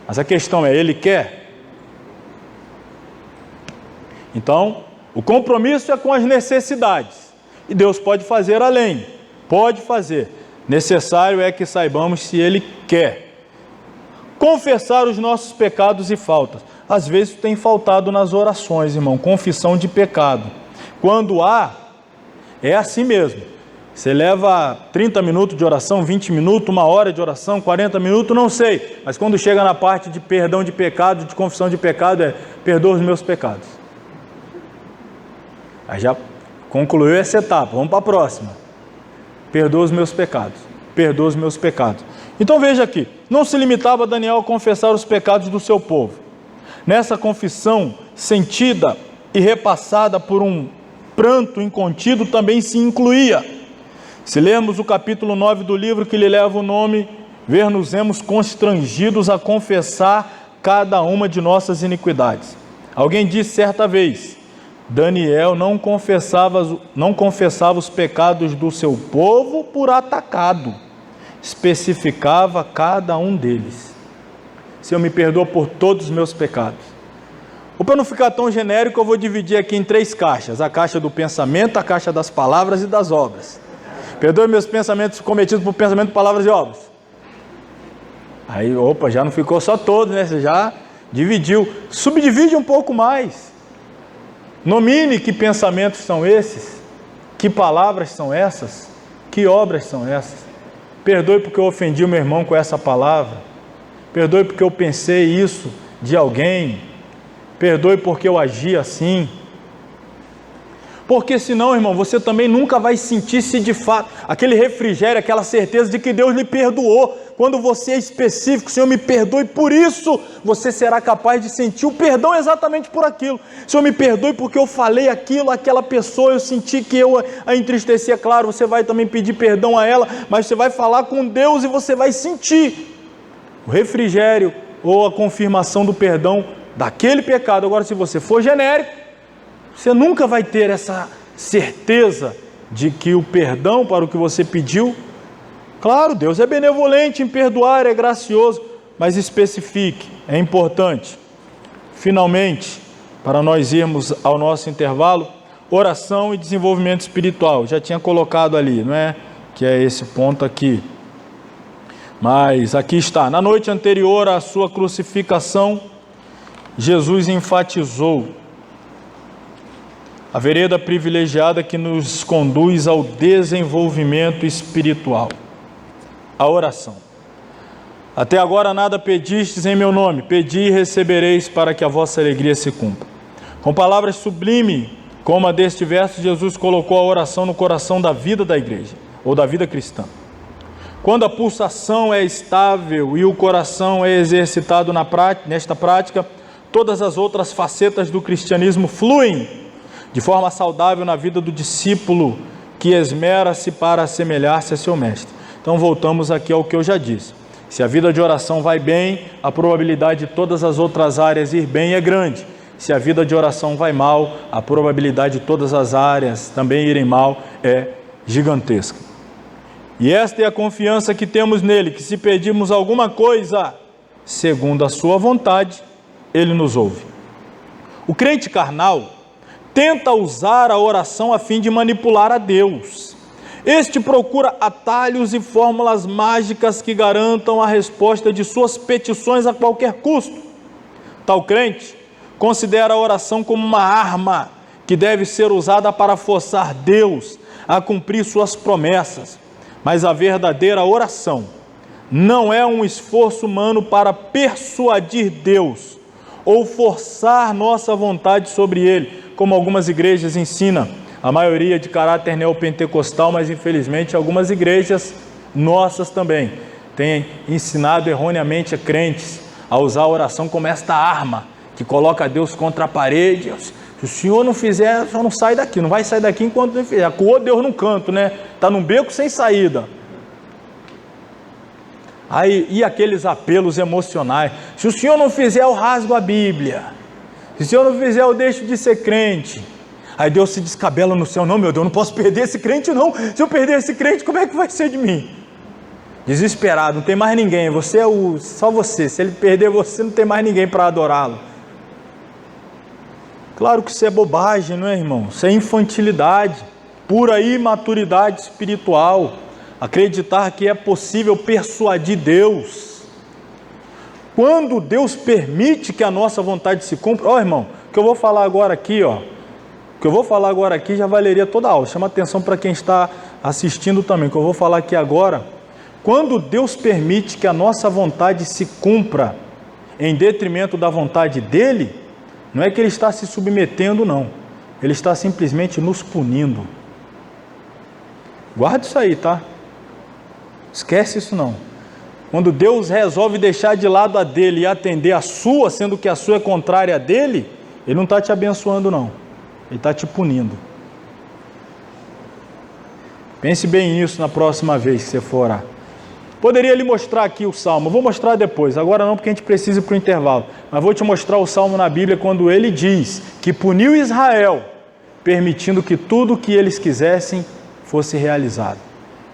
Mas a questão é, Ele quer? Então, o compromisso é com as necessidades. E Deus pode fazer além. Pode fazer. Necessário é que saibamos se Ele quer. Confessar os nossos pecados e faltas. Às vezes tem faltado nas orações, irmão, confissão de pecado. Quando há, é assim mesmo. Você leva 30 minutos de oração, 20 minutos, 1 hora de oração, 40 minutos, não sei. Mas quando chega na parte de perdão de pecado, de confissão de pecado, perdoa os meus pecados. Aí já concluiu essa etapa, vamos para a próxima. Perdoa os meus pecados, perdoa os meus pecados. Então veja aqui, não se limitava Daniel a confessar os pecados do seu povo. Nessa confissão sentida e repassada por um pranto incontido também se incluía. Se lermos o capítulo 9 do livro que lhe leva o nome, ver-nos-emos constrangidos a confessar cada uma de nossas iniquidades. Alguém disse certa vez, Daniel não confessava os pecados do seu povo por atacado, especificava cada um deles. Senhor, me perdoa por todos os meus pecados. Ou para não ficar tão genérico, eu vou dividir aqui em 3 caixas, a caixa do pensamento, a caixa das palavras e das obras. Perdoe meus pensamentos cometidos por pensamento, palavras e obras. Aí, já não ficou só todos, né? Você já dividiu. Subdivide um pouco mais. Nomine que pensamentos são esses, que palavras são essas, que obras são essas. Perdoe porque eu ofendi o meu irmão com essa palavra. Perdoe porque eu pensei isso de alguém. Perdoe porque eu agi assim. Porque senão, irmão, você também nunca vai sentir-se de fato, aquele refrigério, aquela certeza de que Deus lhe perdoou. Quando você é específico, Senhor, me perdoe por isso, você será capaz de sentir o perdão exatamente por aquilo. Senhor, me perdoe porque eu falei aquilo, aquela pessoa, eu senti que eu a entristeci. É claro, você vai também pedir perdão a ela, mas você vai falar com Deus e você vai sentir o refrigério ou a confirmação do perdão daquele pecado. Agora, se você for genérico, você nunca vai ter essa certeza de que o perdão para o que você pediu, claro, Deus é benevolente em perdoar, é gracioso, mas especifique, é importante. Finalmente, para nós irmos ao nosso intervalo, oração e desenvolvimento espiritual. Já tinha colocado ali, não é? Que é esse ponto aqui. Mas aqui está. Na noite anterior à sua crucificação, Jesus enfatizou a vereda privilegiada que nos conduz ao desenvolvimento espiritual, a oração. Até agora nada pedistes em meu nome, pedi e recebereis para que a vossa alegria se cumpra. Com palavras sublimes, como a deste verso, Jesus colocou a oração no coração da vida da igreja, ou da vida cristã. Quando a pulsação é estável e o coração é exercitado nesta prática, todas as outras facetas do cristianismo fluem de forma saudável na vida do discípulo que esmera-se para assemelhar-se a seu mestre. Então voltamos aqui ao que eu já disse. Se a vida de oração vai bem, a probabilidade de todas as outras áreas ir bem é grande. Se a vida de oração vai mal, a probabilidade de todas as áreas também irem mal é gigantesca. E esta é a confiança que temos nele, que se pedirmos alguma coisa, segundo a sua vontade, Ele nos ouve. O crente carnal tenta usar a oração a fim de manipular a Deus. Este procura atalhos e fórmulas mágicas que garantam a resposta de suas petições a qualquer custo. Tal crente considera a oração como uma arma que deve ser usada para forçar Deus a cumprir suas promessas. Mas a verdadeira oração não é um esforço humano para persuadir Deus ou forçar nossa vontade sobre Ele, como algumas igrejas ensinam, a maioria de caráter neopentecostal, mas infelizmente algumas igrejas nossas também têm ensinado erroneamente a crentes a usar a oração como esta arma que coloca Deus contra a parede. Se o senhor não fizer, só não sai daqui, não vai sair daqui enquanto não fizer. Acuou Deus num canto, né? Está num beco sem saída. Aí, e aqueles apelos emocionais: se o senhor não fizer, eu rasgo a Bíblia. Se o senhor não fizer, eu deixo de ser crente. Aí Deus se descabela no céu: não, meu Deus, eu não posso perder esse crente não. Se eu perder esse crente, como é que vai ser de mim? Desesperado, não tem mais ninguém, você é só você. Se ele perder você, não tem mais ninguém para adorá-lo. Claro que isso é bobagem, não é, irmão? Isso é infantilidade, pura imaturidade espiritual. Acreditar que é possível persuadir Deus. Quando Deus permite que a nossa vontade se cumpra, irmão, o que eu vou falar agora aqui, o que eu vou falar agora aqui já valeria toda a aula. Chama atenção para quem está assistindo também, o que eu vou falar aqui agora. Quando Deus permite que a nossa vontade se cumpra em detrimento da vontade dEle, não é que Ele está se submetendo, não. Ele está simplesmente nos punindo. Guarda isso aí, tá? Esquece isso não. Quando Deus resolve deixar de lado a dele e atender a sua, sendo que a sua é contrária a dele, Ele não está te abençoando não. Ele está te punindo. Pense bem nisso na próxima vez que você for orar. Poderia lhe mostrar aqui o Salmo, vou mostrar depois, agora não porque a gente precisa ir para o intervalo, mas vou te mostrar o Salmo na Bíblia quando ele diz que puniu Israel, permitindo que tudo o que eles quisessem fosse realizado.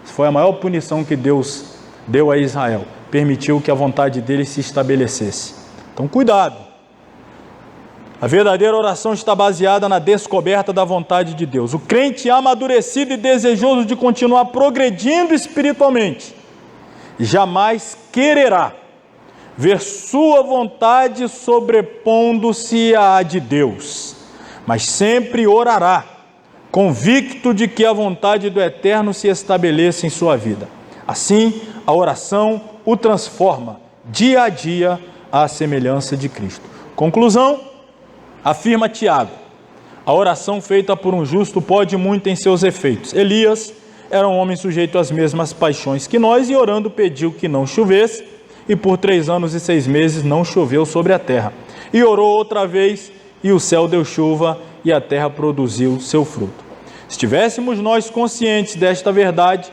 Essa foi a maior punição que Deus deu a Israel, permitiu que a vontade dele se estabelecesse. Então cuidado, a verdadeira oração está baseada na descoberta da vontade de Deus. O crente amadurecido e desejoso de continuar progredindo espiritualmente jamais quererá ver sua vontade sobrepondo-se à de Deus, mas sempre orará, convicto de que a vontade do Eterno se estabeleça em sua vida. Assim, a oração o transforma dia a dia à semelhança de Cristo. Conclusão, afirma Tiago: a oração feita por um justo pode muito em seus efeitos. Elias era um homem sujeito às mesmas paixões que nós, e orando pediu que não chovesse, e por 3 anos e 6 meses não choveu sobre a terra. E orou outra vez, e o céu deu chuva, e a terra produziu seu fruto. Se estivéssemos nós conscientes desta verdade,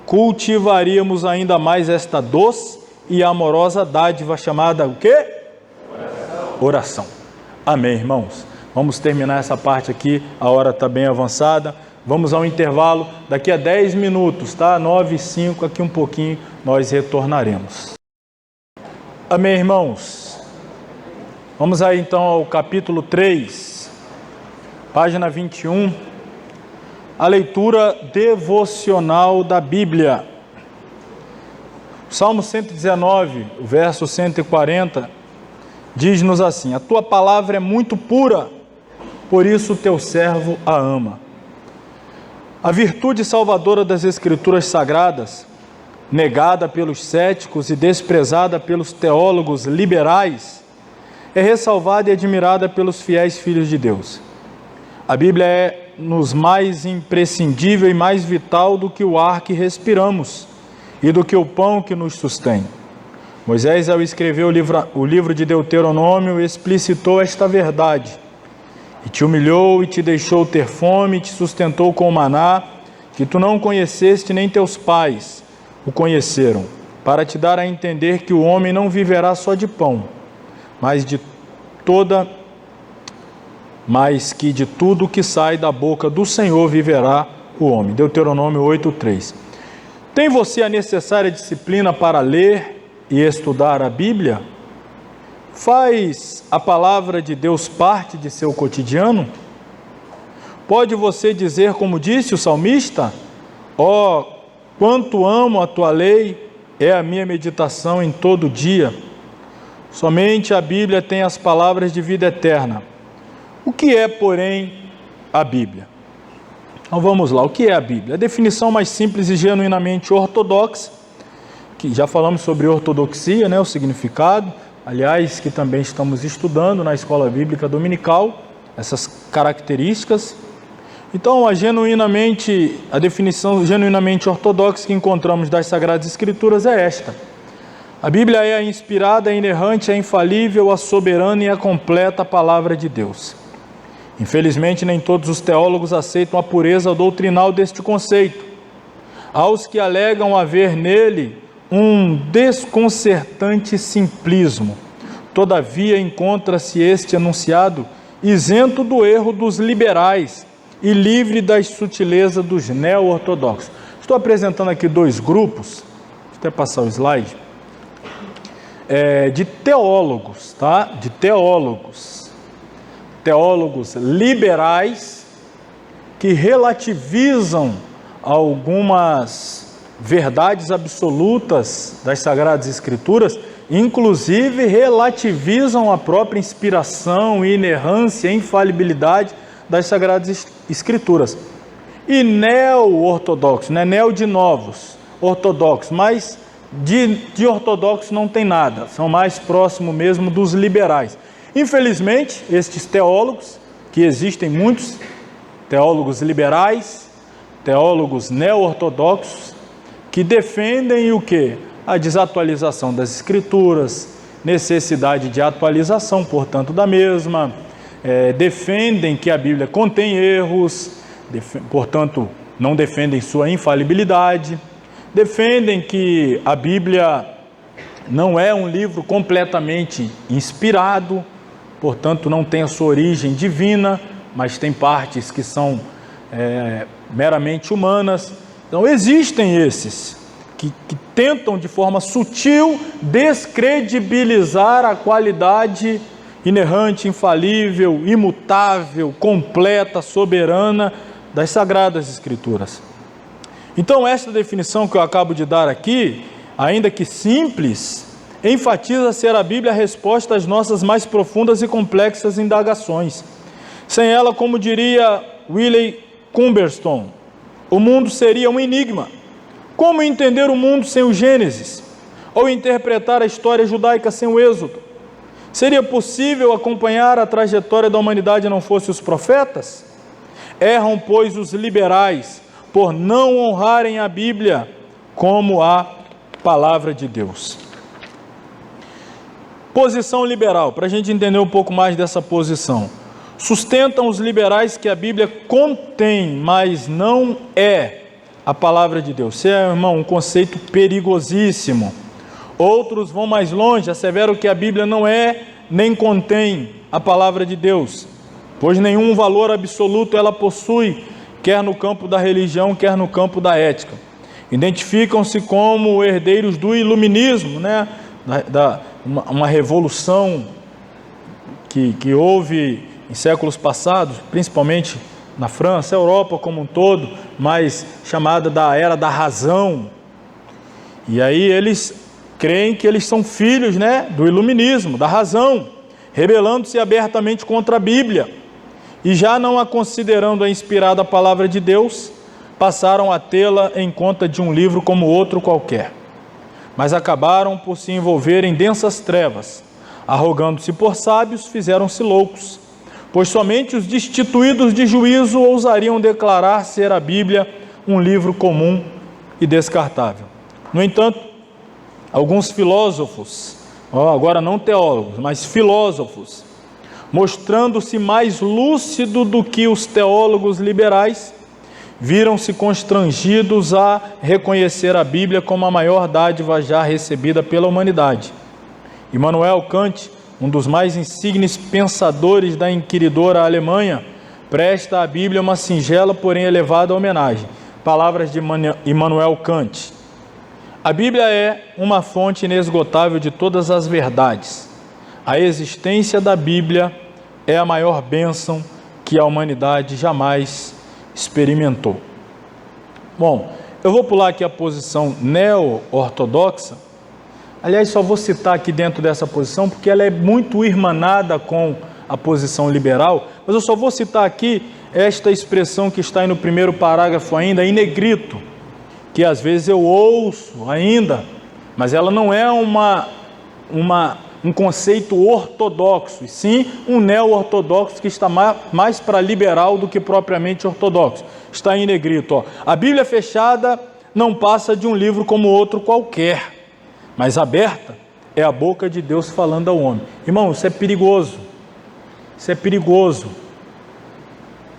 cultivaríamos ainda mais esta doce e amorosa dádiva chamada o quê? Oração. Amém, irmãos? Vamos terminar essa parte aqui, a hora está bem avançada. Vamos ao intervalo, daqui a 10 minutos, tá? 9h05, aqui um pouquinho, nós retornaremos. Amém, irmãos? Vamos aí então ao capítulo 3, página 21, a leitura devocional da Bíblia. Salmo 119, o verso 140, diz-nos assim: a tua palavra é muito pura, por isso o teu servo a ama. A virtude salvadora das Escrituras Sagradas, negada pelos céticos e desprezada pelos teólogos liberais, é ressalvada e admirada pelos fiéis filhos de Deus. A Bíblia é nos mais imprescindível e mais vital do que o ar que respiramos e do que o pão que nos sustém. Moisés, ao escrever o livro de Deuteronômio, explicitou esta verdade: e te humilhou e te deixou ter fome, e te sustentou com o maná, que tu não conheceste nem teus pais o conheceram, para te dar a entender que o homem não viverá só de pão, mas que de tudo que sai da boca do Senhor viverá o homem. Deuteronômio 8:3. Tem você a necessária disciplina para ler e estudar a Bíblia? Faz a palavra de Deus parte de seu cotidiano? Pode você dizer, como disse o salmista: ó, quanto amo a tua lei, é a minha meditação em todo dia. Somente a Bíblia tem as palavras de vida eterna. O que é, porém, a Bíblia? Então vamos lá, o que é a Bíblia? A definição mais simples e genuinamente ortodoxa, que já falamos sobre ortodoxia, né, o significado, aliás, que também estamos estudando na escola bíblica dominical, essas características. Então, a definição genuinamente ortodoxa que encontramos das Sagradas Escrituras é esta: a Bíblia é a inspirada, a inerrante, a infalível, a soberana e a completa palavra de Deus. Infelizmente, nem todos os teólogos aceitam a pureza doutrinal deste conceito. Aos que alegam haver nele um desconcertante simplismo, todavia encontra-se este enunciado isento do erro dos liberais e livre das sutilezas dos neo-ortodoxos. Estou apresentando aqui dois grupos, vou até passar o slide, de teólogos, tá? De teólogos liberais que relativizam algumas verdades absolutas das Sagradas Escrituras, inclusive relativizam a própria inspiração, inerrância, infalibilidade das Sagradas Escrituras. E neo-ortodoxos, né? Neo de novos, ortodoxos, mas de ortodoxos não tem nada, são mais próximos mesmo dos liberais. Infelizmente, estes teólogos, que existem muitos teólogos liberais, teólogos neo-ortodoxos, que defendem o quê? A desatualização das Escrituras, necessidade de atualização, portanto, da mesma, defendem que a Bíblia contém erros, portanto, não defendem sua infalibilidade, defendem que a Bíblia não é um livro completamente inspirado, portanto, não tem a sua origem divina, mas tem partes que são meramente humanas. Então, existem esses que tentam, de forma sutil, descredibilizar a qualidade inerrante, infalível, imutável, completa, soberana das Sagradas Escrituras. Então, esta definição que eu acabo de dar aqui, ainda que simples, enfatiza ser a Bíblia a resposta às nossas mais profundas e complexas indagações. Sem ela, como diria William Cumberstone, o mundo seria um enigma. Como entender o mundo sem o Gênesis? Ou interpretar a história judaica sem o Êxodo? Seria possível acompanhar a trajetória da humanidade não fosse os profetas? Erram, pois, os liberais por não honrarem a Bíblia como a palavra de Deus. Posição liberal, para a gente entender um pouco mais dessa posição. Sustentam os liberais que a Bíblia contém, mas não é a palavra de Deus. Isso é, irmão, um conceito perigosíssimo. Outros vão mais longe, asseveram que a Bíblia não é nem contém a palavra de Deus, pois nenhum valor absoluto ela possui, quer no campo da religião, quer no campo da ética. Identificam-se como herdeiros do iluminismo, né? Uma revolução que houve em séculos passados, principalmente na França, Europa como um todo, mas chamada da Era da Razão. E aí eles creem que eles são filhos, né, do iluminismo, da razão, rebelando-se abertamente contra a Bíblia. E já não a considerando a inspirada palavra de Deus, passaram a tê-la em conta de um livro como outro qualquer. Mas acabaram por se envolver em densas trevas, arrogando-se por sábios, fizeram-se loucos, pois somente os destituídos de juízo ousariam declarar ser a Bíblia um livro comum e descartável. No entanto, alguns filósofos, agora não teólogos, mas filósofos, mostrando-se mais lúcido do que os teólogos liberais, viram-se constrangidos a reconhecer a Bíblia como a maior dádiva já recebida pela humanidade. Immanuel Kant, um dos mais insignes pensadores da inquiridora Alemanha, presta à Bíblia uma singela, porém elevada homenagem. Palavras de Immanuel Kant: A Bíblia é uma fonte inesgotável de todas as verdades. A existência da Bíblia é a maior bênção que a humanidade jamais experimentou. Bom, eu vou pular aqui a posição neo-ortodoxa. Aliás, só vou citar aqui dentro dessa posição, porque ela é muito irmanada com a posição liberal, mas eu só vou citar aqui esta expressão que está aí no primeiro parágrafo ainda, em negrito, que às vezes eu ouço ainda, mas ela não é um conceito ortodoxo, e sim um neo-ortodoxo que está mais para liberal do que propriamente ortodoxo. Está em negrito, ó. A Bíblia fechada não passa de um livro como outro qualquer, mas aberta é a boca de Deus falando ao homem. Irmão, isso é perigoso. Isso é perigoso.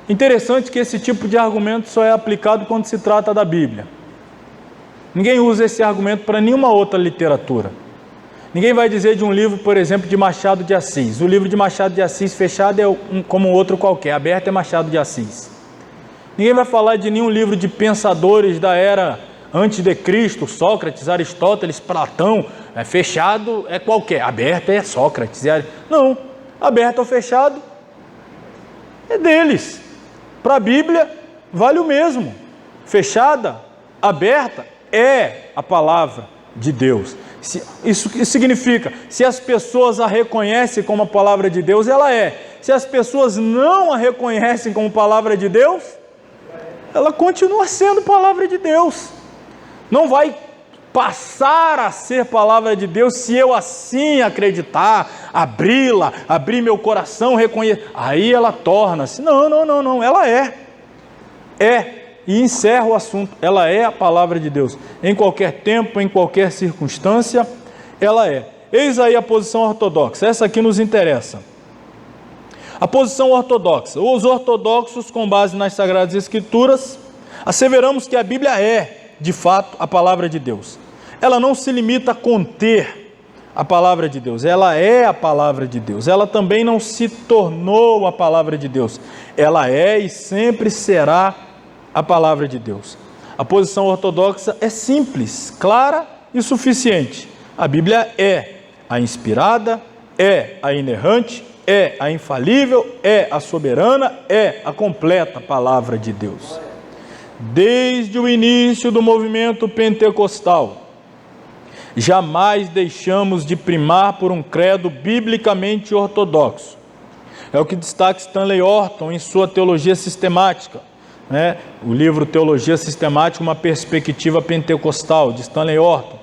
Interessante que esse tipo de argumento só é aplicado quando se trata da Bíblia. Ninguém usa esse argumento para nenhuma outra literatura. Ninguém vai dizer de um livro, por exemplo, de Machado de Assis. O livro de Machado de Assis fechado é como um outro qualquer, aberto é Machado de Assis. Ninguém vai falar de nenhum livro de pensadores da era antes de Cristo, Sócrates, Aristóteles, Platão, fechado é qualquer, aberto é Sócrates. Não, aberto ou fechado é deles. Para a Bíblia vale o mesmo. Fechada, aberta é a palavra de Deus. Isso significa, se as pessoas a reconhecem como a palavra de Deus, ela é. Se as pessoas não a reconhecem como palavra de Deus, ela continua sendo palavra de Deus. Não vai passar a ser palavra de Deus se eu assim acreditar, abri-la, abrir meu coração, reconhecer. Aí ela torna-se. Não, ela é. E encerra o assunto. Ela é a palavra de Deus. Em qualquer tempo, em qualquer circunstância, ela é. Eis aí a posição ortodoxa. Essa aqui nos interessa. A posição ortodoxa. Os ortodoxos, com base nas Sagradas Escrituras, asseveramos que a Bíblia é, de fato, a palavra de Deus. Ela não se limita a conter a palavra de Deus, ela é a palavra de Deus. Ela também não se tornou a palavra de Deus, ela é e sempre será a palavra de Deus. A posição ortodoxa é simples, clara e suficiente. A Bíblia é a inspirada, é a inerrante, é a infalível, é a soberana, é a completa palavra de Deus. Desde o início do movimento pentecostal, jamais deixamos de primar por um credo biblicamente ortodoxo. É o que destaca Stanley Orton em sua Teologia Sistemática, o livro Teologia Sistemática, uma perspectiva pentecostal, de Stanley Orton,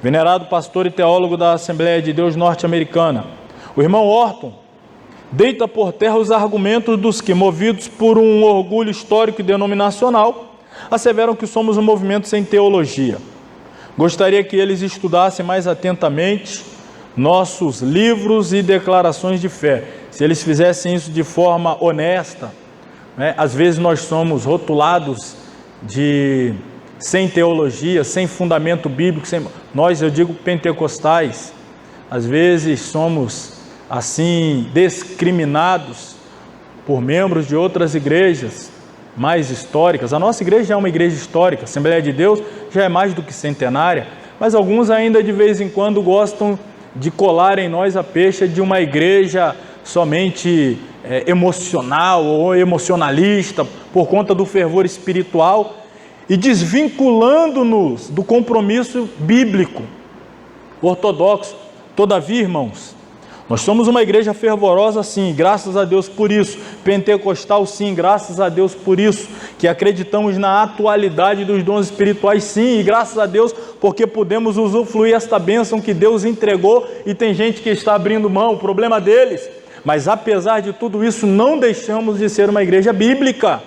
venerado pastor e teólogo da Assembleia de Deus norte-americana. O irmão Orton deita por terra os argumentos dos que, movidos por um orgulho histórico e denominacional, asseveram que somos um movimento sem teologia. Gostaria que eles estudassem mais atentamente nossos livros e declarações de fé. Se eles fizessem isso de forma honesta, às vezes nós somos rotulados de sem teologia, sem fundamento bíblico, nós, eu digo pentecostais, às vezes somos assim discriminados por membros de outras igrejas mais históricas. A nossa igreja é uma igreja histórica, a Assembleia de Deus já é mais do que centenária, mas alguns ainda de vez em quando gostam de colar em nós a pecha de uma igreja somente emocional ou emocionalista por conta do fervor espiritual e desvinculando-nos do compromisso bíblico ortodoxo. Todavia, irmãos, nós somos uma igreja fervorosa, sim, graças a Deus por isso. Pentecostal, sim, graças a Deus por isso. Que acreditamos na atualidade dos dons espirituais, sim, e graças a Deus porque podemos usufruir esta bênção que Deus entregou e tem gente que está abrindo mão, o problema deles. Mas apesar de tudo isso, não deixamos de ser uma igreja bíblica,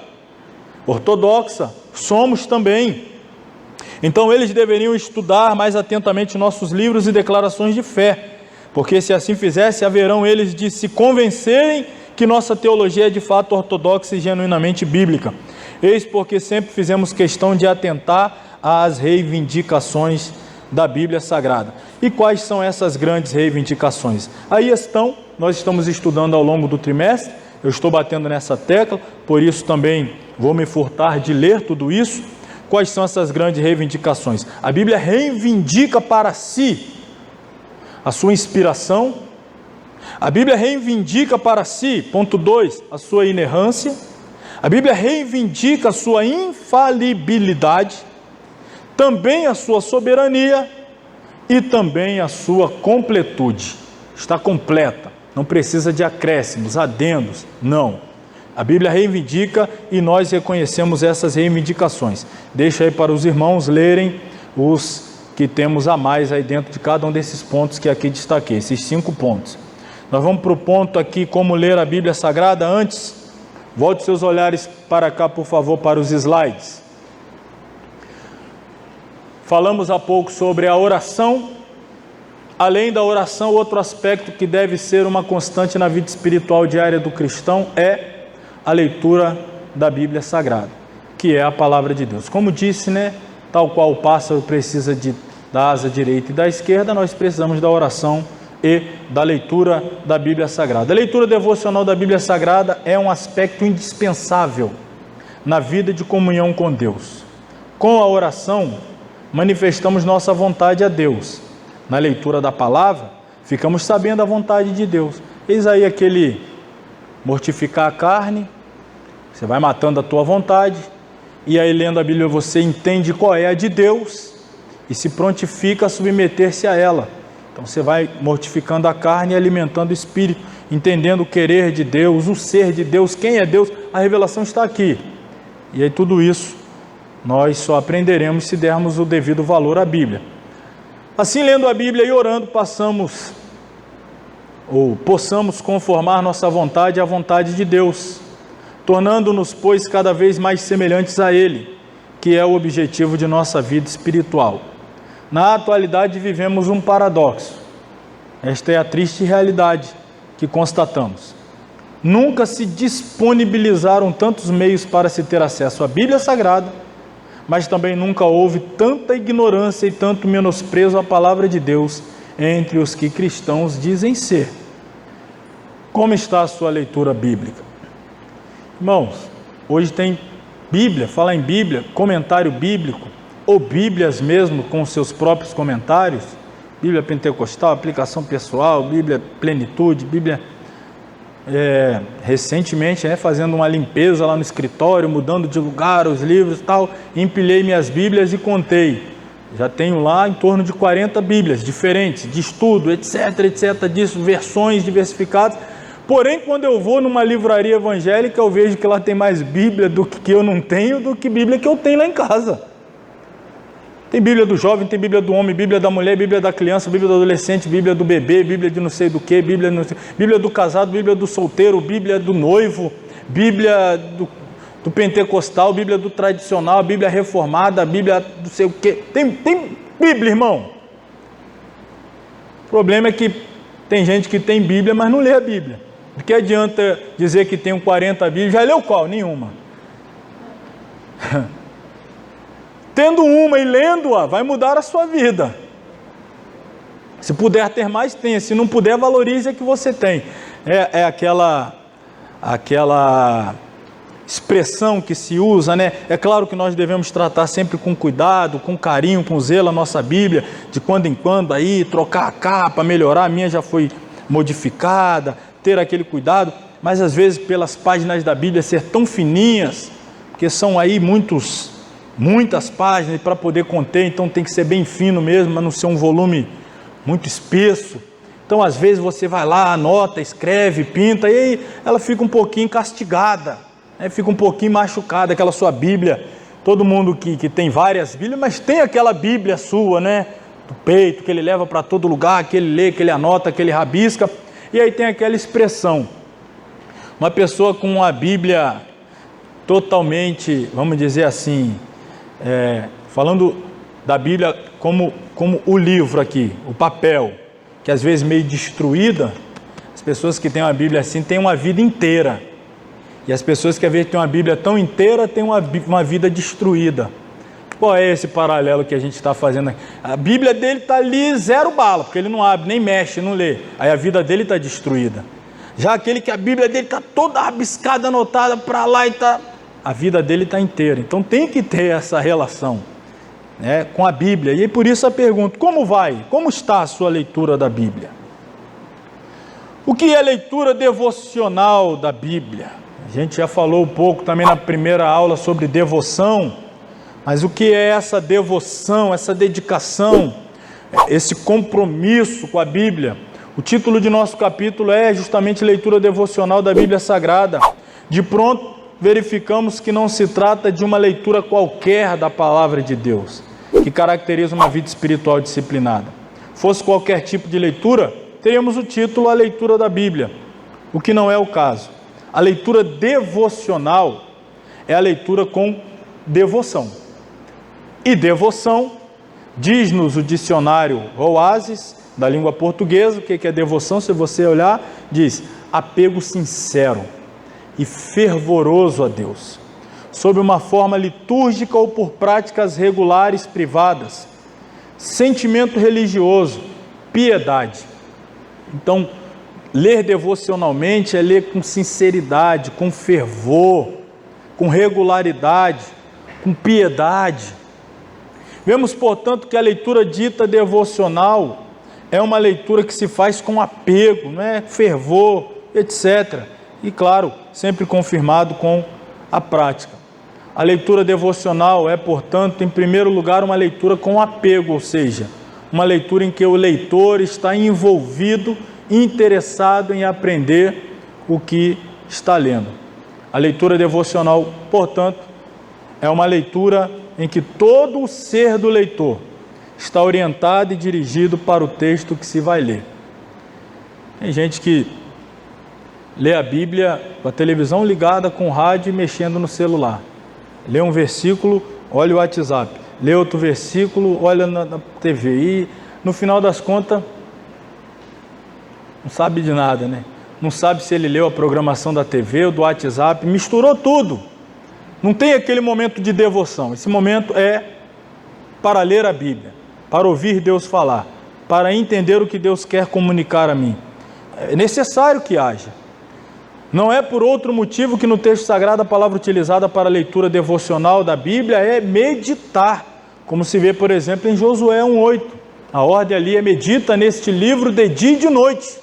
ortodoxa, somos também. Então eles deveriam estudar mais atentamente nossos livros e declarações de fé, porque se assim fizesse, haverão eles de se convencerem que nossa teologia é de fato ortodoxa e genuinamente bíblica. Eis porque sempre fizemos questão de atentar às reivindicações da Bíblia Sagrada. E quais são essas grandes reivindicações? Aí estão, nós estamos estudando ao longo do trimestre, eu estou batendo nessa tecla, por isso também vou me furtar de ler tudo isso. Quais são essas grandes reivindicações? A Bíblia reivindica para si a sua inspiração. A Bíblia reivindica para si, ponto 2, a sua inerrância. A Bíblia reivindica a sua infalibilidade, também a sua soberania e também a sua completude. Está completa, não precisa de acréscimos, adendos, não. A Bíblia reivindica e nós reconhecemos essas reivindicações. Deixa aí para os irmãos lerem os que temos a mais aí dentro de cada um desses pontos que aqui destaquei, esses 5 pontos. Nós vamos para o ponto aqui, como ler a Bíblia Sagrada. Antes, volte seus olhares para cá, por favor, para os slides. Falamos há pouco sobre a oração. Além da oração, outro aspecto que deve ser uma constante na vida espiritual diária do cristão é a leitura da Bíblia Sagrada, que é a palavra de Deus. Como disse, tal qual o pássaro precisa da asa direita e da esquerda, nós precisamos da oração e da leitura da Bíblia Sagrada. A leitura devocional da Bíblia Sagrada é um aspecto indispensável na vida de comunhão com Deus. Com a oração, manifestamos nossa vontade a Deus. Na leitura da palavra, ficamos sabendo a vontade de Deus. Eis aí aquele mortificar a carne, você vai matando a tua vontade, e aí lendo a Bíblia você entende qual é a de Deus e se prontifica a submeter-se a ela. Então você vai mortificando a carne e alimentando o espírito, entendendo o querer de Deus, o ser de Deus, quem é Deus. A revelação está aqui. E aí tudo isso nós só aprenderemos se dermos o devido valor à Bíblia. Assim, lendo a Bíblia e orando, possamos conformar nossa vontade à vontade de Deus, tornando-nos, pois, cada vez mais semelhantes a Ele, que é o objetivo de nossa vida espiritual. Na atualidade vivemos um paradoxo. Esta é a triste realidade que constatamos. Nunca se disponibilizaram tantos meios para se ter acesso à Bíblia Sagrada, mas também nunca houve tanta ignorância e tanto menosprezo à palavra de Deus entre os que cristãos dizem ser. Como está a sua leitura bíblica? Irmãos, hoje tem Bíblia, fala em Bíblia, comentário bíblico, ou Bíblias mesmo com seus próprios comentários, Bíblia pentecostal, aplicação pessoal, Bíblia plenitude, Bíblia... recentemente, fazendo uma limpeza lá no escritório, mudando de lugar os livros e tal, empilhei minhas Bíblias e contei. Já tenho lá em torno de 40 Bíblias diferentes, de estudo, etc, disso, versões diversificadas. Porém, quando eu vou numa livraria evangélica, eu vejo que lá tem mais Bíblia do que eu não tenho, do que Bíblia que eu tenho lá em casa. Tem Bíblia do jovem, tem Bíblia do homem, Bíblia da mulher, Bíblia da criança, Bíblia do adolescente, Bíblia do bebê, Bíblia de não sei do que, Bíblia do casado, Bíblia do solteiro, Bíblia do noivo, Bíblia do pentecostal, Bíblia do tradicional, Bíblia reformada, Bíblia do sei o que. Tem Bíblia, irmão. O problema é que tem gente que tem Bíblia, mas não lê a Bíblia. Do que adianta dizer que tem 40 Bíblias? Já leu qual? Nenhuma. Tendo uma e lendo-a, vai mudar a sua vida. Se puder ter mais, tenha. Se não puder, valorize a que você tem. É aquela expressão que se usa, É claro que nós devemos tratar sempre com cuidado, com carinho, com zelo a nossa Bíblia, de quando em quando aí, trocar a capa, melhorar. A minha já foi modificada, ter aquele cuidado. Mas às vezes, pelas páginas da Bíblia ser tão fininhas, porque são aí muitas páginas para poder conter, então tem que ser bem fino mesmo, mas não ser um volume muito espesso. Então às vezes você vai lá, anota, escreve, pinta, e aí ela fica um pouquinho castigada, fica um pouquinho machucada, aquela sua Bíblia. Todo mundo que tem várias Bíblias, mas tem aquela Bíblia sua, do peito, que ele leva para todo lugar, que ele lê, que ele anota, que ele rabisca, e aí tem aquela expressão. Uma pessoa com uma Bíblia totalmente, vamos dizer assim, falando da Bíblia como o livro aqui, o papel, que às vezes meio destruída. As pessoas que têm uma Bíblia assim têm uma vida inteira, e as pessoas que às vezes têm uma Bíblia tão inteira têm uma vida destruída. Qual é esse paralelo que a gente está fazendo aqui? A Bíblia dele está ali 0 bala, porque ele não abre, nem mexe, não lê, aí a vida dele está destruída. Já aquele que a Bíblia dele está toda rabiscada, anotada para lá e está a vida dele está inteira. Então tem que ter essa relação, né, com a Bíblia. E por isso a pergunta: como vai? Como está a sua leitura da Bíblia? O que é leitura devocional da Bíblia? A gente já falou um pouco também na primeira aula sobre devoção, mas o que é essa devoção, essa dedicação, esse compromisso com a Bíblia? O título de nosso capítulo é justamente leitura devocional da Bíblia Sagrada. De pronto, verificamos que não se trata de uma leitura qualquer da palavra de Deus, que caracteriza uma vida espiritual disciplinada. Fosse qualquer tipo de leitura, teríamos o título A Leitura da Bíblia, o que não é o caso. A leitura devocional é a leitura com devoção. E devoção, diz-nos o dicionário Oasis, da língua portuguesa, o que é devoção? Se você olhar, diz: apego sincero e fervoroso a Deus, sob uma forma litúrgica ou por práticas regulares privadas, sentimento religioso, piedade. Então, ler devocionalmente é ler com sinceridade, com fervor, com regularidade, com piedade. Vemos, portanto, que a leitura dita devocional é uma leitura que se faz com apego, não é? Fervor, etc. E, claro, sempre confirmado com a prática. A leitura devocional é, portanto, em primeiro lugar, uma leitura com apego, ou seja, uma leitura em que o leitor está envolvido, interessado em aprender o que está lendo. A leitura devocional, portanto, é uma leitura em que todo o ser do leitor está orientado e dirigido para o texto que se vai ler. Tem gente que lê a Bíblia com a televisão ligada, com o rádio e mexendo no celular. Lê um versículo, olha o WhatsApp. Lê outro versículo, olha na TV. E, no final das contas, não sabe de nada, né? Não sabe se ele leu a programação da TV ou do WhatsApp, misturou tudo. Não tem aquele momento de devoção. Esse momento é para ler a Bíblia, para ouvir Deus falar, para entender o que Deus quer comunicar a mim. É necessário que haja. Não é por outro motivo que no texto sagrado a palavra utilizada para a leitura devocional da Bíblia é meditar, como se vê, por exemplo, em Josué 1:8. A ordem ali é: medita neste livro de dia e de noite.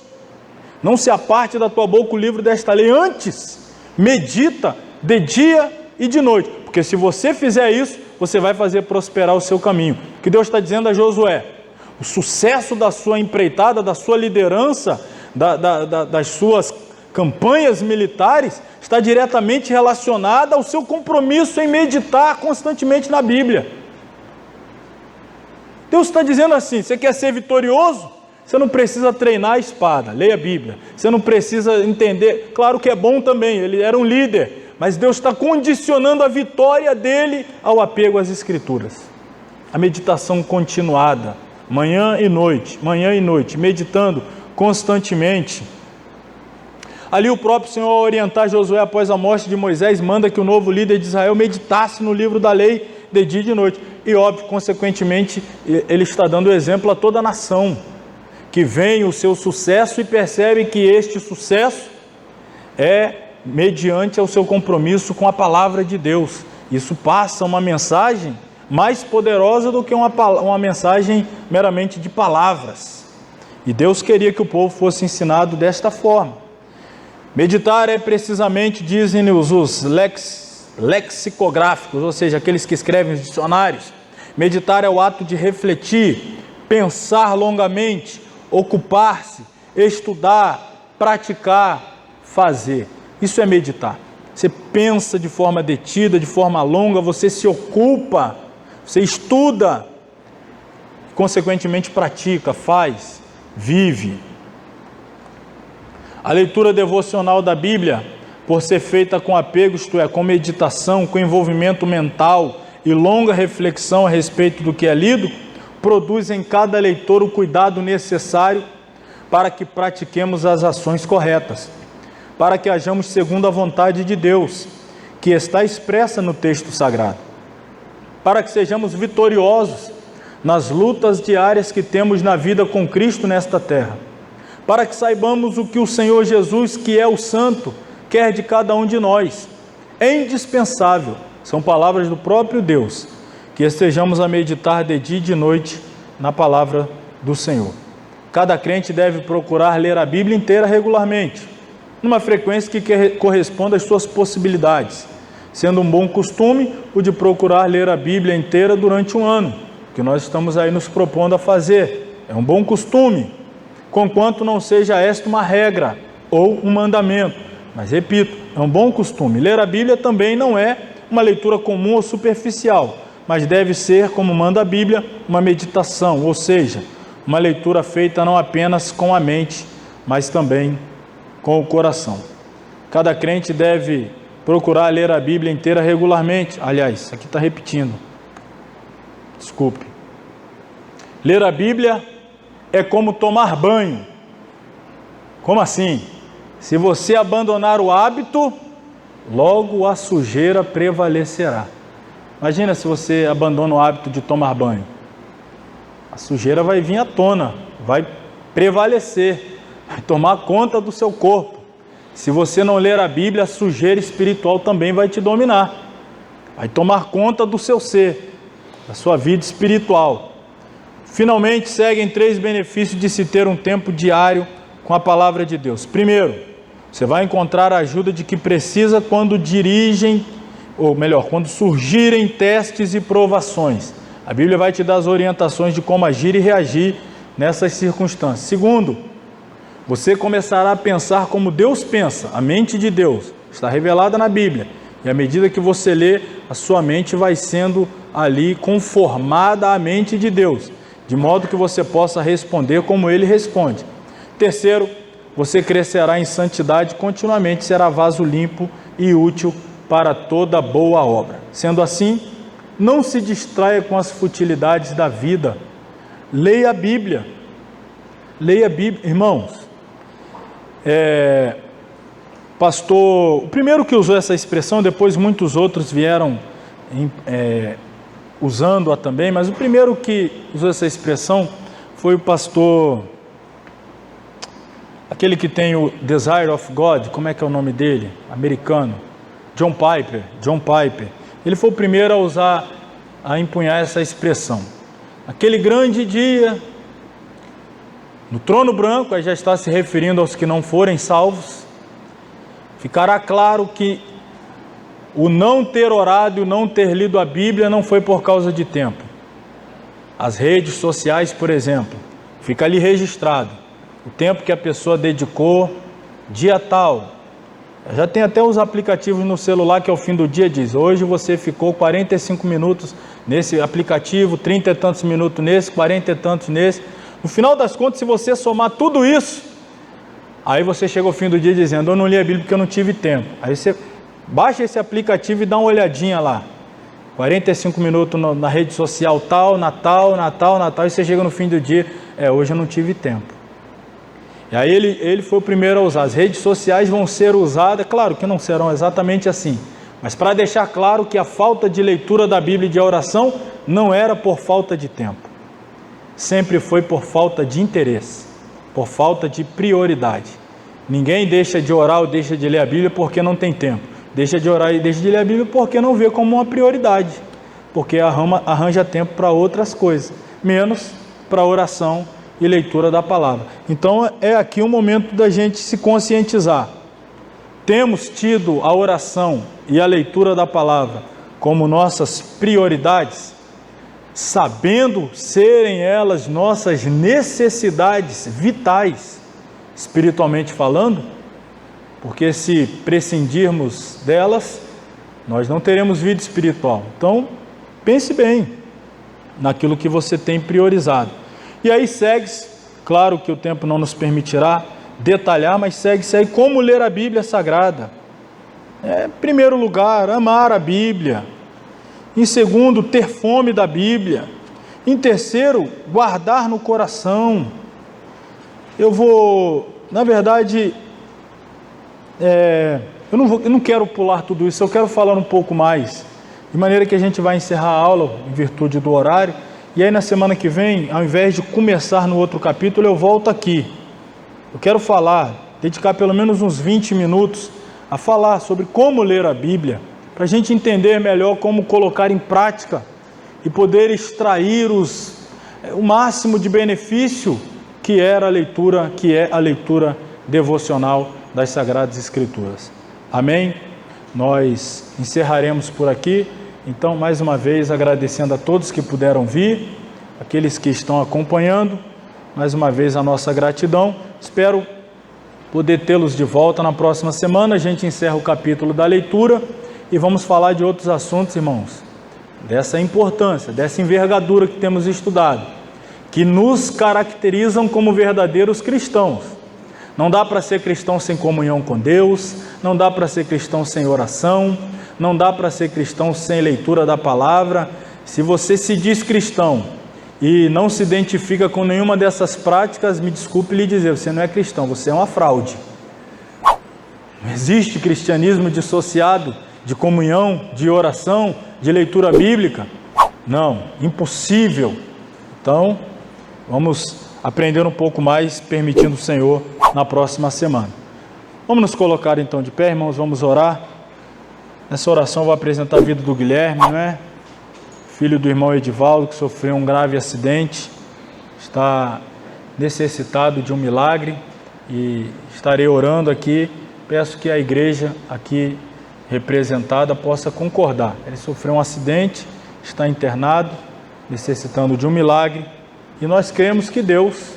Não se aparte da tua boca o livro desta lei. Antes, medita de dia e de noite. Porque se você fizer isso, você vai fazer prosperar o seu caminho. O que Deus está dizendo a Josué: o sucesso da sua empreitada, da sua liderança, das suas campanhas militares, está diretamente relacionada ao seu compromisso em meditar constantemente na Bíblia. Deus está dizendo assim: você quer ser vitorioso? Você não precisa treinar a espada, leia a Bíblia. Você não precisa entender, claro que é bom também, ele era um líder, mas Deus está condicionando a vitória dele ao apego às Escrituras. A meditação continuada, manhã e noite, meditando constantemente. Ali o próprio Senhor, ao orientar Josué após a morte de Moisés, manda que o novo líder de Israel meditasse no livro da lei de dia e de noite. E óbvio, consequentemente, ele está dando exemplo a toda a nação, que vem o seu sucesso e percebe que este sucesso é mediante ao seu compromisso com a palavra de Deus. Isso passa uma mensagem mais poderosa do que uma mensagem meramente de palavras. E Deus queria que o povo fosse ensinado desta forma. Meditar é precisamente, dizem os lexicográficos, ou seja, aqueles que escrevem os dicionários, meditar é o ato de refletir, pensar longamente, ocupar-se, estudar, praticar, fazer. Isso é meditar. Você pensa de forma detida, de forma longa, você se ocupa, você estuda, consequentemente pratica, faz, vive. A leitura devocional da Bíblia, por ser feita com apego, isto é, com meditação, com envolvimento mental e longa reflexão a respeito do que é lido, produz em cada leitor o cuidado necessário para que pratiquemos as ações corretas, para que hajamos segundo a vontade de Deus, que está expressa no texto sagrado, para que sejamos vitoriosos nas lutas diárias que temos na vida com Cristo nesta terra, para que saibamos o que o Senhor Jesus, que é o Santo, quer de cada um de nós, É indispensável, são palavras do próprio Deus, que estejamos a meditar de dia e de noite na palavra do Senhor. Cada crente deve procurar ler a Bíblia inteira regularmente, numa frequência que corresponda às suas possibilidades, sendo um bom costume o de procurar ler a Bíblia inteira durante um ano, que nós estamos aí nos propondo a fazer. É um bom costume, conquanto não seja esta uma regra ou um mandamento. Mas repito, é um bom costume. Ler a Bíblia também não é uma leitura comum ou superficial, mas deve ser, como manda a Bíblia, uma meditação, ou seja, uma leitura feita não apenas com a mente, mas também com o coração. Cada crente deve procurar ler a Bíblia inteira regularmente. Aliás, aqui está repetindo. Desculpe. Ler a Bíblia é como tomar banho. Como assim? Se você abandonar o hábito, logo a sujeira prevalecerá. Imagina se você abandona o hábito de tomar banho. A sujeira vai vir à tona, vai prevalecer, vai tomar conta do seu corpo. Se você não ler a Bíblia, a sujeira espiritual também vai te dominar. Vai tomar conta do seu ser, da sua vida espiritual. Finalmente, seguem 3 benefícios de se ter um tempo diário com a palavra de Deus. Primeiro, você vai encontrar a ajuda de que precisa quando quando surgirem testes e provações. A Bíblia vai te dar as orientações de como agir e reagir nessas circunstâncias. Segundo, você começará a pensar como Deus pensa. A mente de Deus está revelada na Bíblia. E à medida que você lê, a sua mente vai sendo ali conformada à mente de Deus, de modo que você possa responder como Ele responde. Terceiro, você crescerá em santidade e continuamente será vaso limpo e útil para toda boa obra. Sendo assim, não se distraia com as futilidades da vida. Leia a Bíblia. Leia a Bíblia. Irmãos, o primeiro que usou essa expressão, depois muitos outros vieram usando-a também, mas o primeiro que usou essa expressão foi o pastor, aquele que tem o Desire of God, como é que é o nome dele? Americano, John Piper. Ele foi o primeiro a empunhar essa expressão. Aquele grande dia, no trono branco, aí já está se referindo aos que não forem salvos, ficará claro que o não ter orado e o não ter lido a Bíblia não foi por causa de tempo. As redes sociais, por exemplo, fica ali registrado o tempo que a pessoa dedicou, dia tal. Já tem até os aplicativos no celular que ao fim do dia diz: hoje você ficou 45 minutos nesse aplicativo, 30 e tantos minutos nesse, 40 e tantos nesse. No final das contas, se você somar tudo isso, aí você chega ao fim do dia dizendo: eu não li a Bíblia porque eu não tive tempo. Aí você baixa esse aplicativo e dá uma olhadinha lá. 45 minutos na rede social tal, Natal, e você chega no fim do dia: hoje eu não tive tempo. E aí ele foi o primeiro a usar. As redes sociais vão ser usadas, claro que não serão exatamente assim, mas para deixar claro que a falta de leitura da Bíblia e de oração não era por falta de tempo. Sempre foi por falta de interesse, por falta de prioridade. Ninguém deixa de orar ou deixa de ler a Bíblia porque não tem tempo. Deixa de orar e deixa de ler a Bíblia porque não vê como uma prioridade, porque arranja tempo para outras coisas, menos para oração e leitura da palavra. Então é aqui o momento da gente se conscientizar. Temos tido a oração e a leitura da palavra como nossas prioridades, sabendo serem elas nossas necessidades vitais, espiritualmente falando, porque se prescindirmos delas, nós não teremos vida espiritual. Então, pense bem naquilo que você tem priorizado. E aí segue-se, claro que o tempo não nos permitirá detalhar, mas segue-se aí como ler a Bíblia Sagrada. Em primeiro lugar, amar a Bíblia. Em segundo, ter fome da Bíblia. Em terceiro, guardar no coração. Eu não quero pular tudo isso, eu quero falar um pouco mais, de maneira que a gente vai encerrar a aula em virtude do horário, e aí na semana que vem, ao invés de começar no outro capítulo, eu volto aqui. Eu quero dedicar pelo menos uns 20 minutos a falar sobre como ler a Bíblia, para a gente entender melhor como colocar em prática e poder extrair o máximo de benefício que é a leitura devocional das Sagradas Escrituras. Amém? Nós encerraremos por aqui, então mais uma vez agradecendo a todos que puderam vir, aqueles que estão acompanhando, mais uma vez a nossa gratidão. Espero poder tê-los de volta na próxima semana. A gente encerra o capítulo da leitura e vamos falar de outros assuntos, irmãos, dessa importância, dessa envergadura que temos estudado, que nos caracterizam como verdadeiros cristãos. Não dá para ser cristão sem comunhão com Deus, não dá para ser cristão sem oração, não dá para ser cristão sem leitura da palavra. Se você se diz cristão e não se identifica com nenhuma dessas práticas, me desculpe lhe dizer, você não é cristão, você é uma fraude. Não existe cristianismo dissociado de comunhão, de oração, de leitura bíblica. Não, impossível. Então, vamos aprender um pouco mais, permitindo o Senhor, na próxima semana. Vamos nos colocar então de pé, irmãos, vamos orar. Nessa oração eu vou apresentar a vida do Guilherme, não é? Filho do irmão Edivaldo, que sofreu um grave acidente, está necessitado de um milagre e estarei orando aqui. Peço que a igreja aqui representada possa concordar. Ele sofreu um acidente, está internado, necessitando de um milagre, e nós cremos que Deus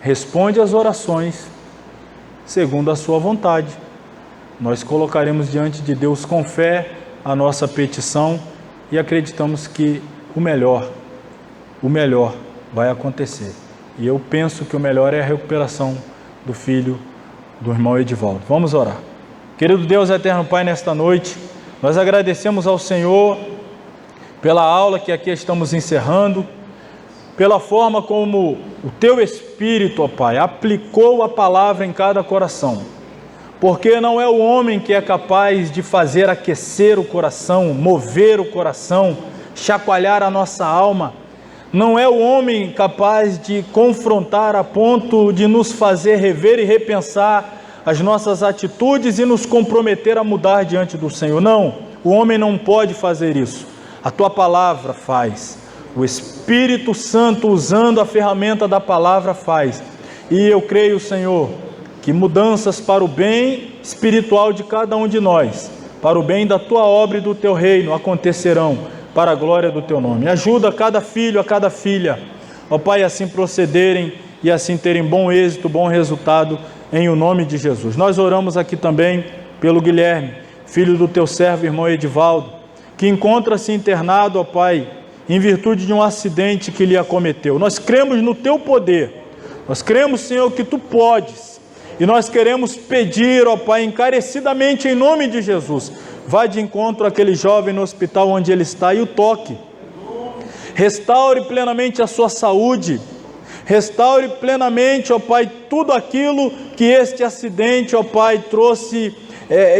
responde às orações segundo a sua vontade. Nós colocaremos diante de Deus com fé a nossa petição e acreditamos que o melhor vai acontecer. E eu penso que o melhor é a recuperação do filho do irmão Edivaldo. Vamos orar. Querido Deus, eterno Pai, nesta noite, nós agradecemos ao Senhor pela aula que aqui estamos encerrando, pela forma como o Teu Espírito, ó Pai, aplicou a palavra em cada coração. Porque não é o homem que é capaz de fazer aquecer o coração, mover o coração, chacoalhar a nossa alma. Não é o homem capaz de confrontar a ponto de nos fazer rever e repensar as nossas atitudes e nos comprometer a mudar diante do Senhor. Não, o homem não pode fazer isso. A Tua palavra faz. O Espírito Santo, usando a ferramenta da palavra, faz. E eu creio, Senhor, que mudanças para o bem espiritual de cada um de nós, para o bem da Tua obra e do Teu reino, acontecerão para a glória do Teu nome. Ajuda cada filho, a cada filha, ó Pai, assim procederem e assim terem bom êxito, bom resultado, em o nome de Jesus. Nós oramos aqui também pelo Guilherme, filho do Teu servo, irmão Edivaldo, que encontra-se internado, ó Pai, em virtude de um acidente que lhe acometeu. Nós cremos no Teu poder, nós cremos, Senhor, que Tu podes, e nós queremos pedir, ó Pai, encarecidamente em nome de Jesus, vá de encontro àquele jovem no hospital onde ele está e o toque, restaure plenamente a sua saúde, restaure plenamente, ó Pai, tudo aquilo que este acidente, ó Pai, trouxe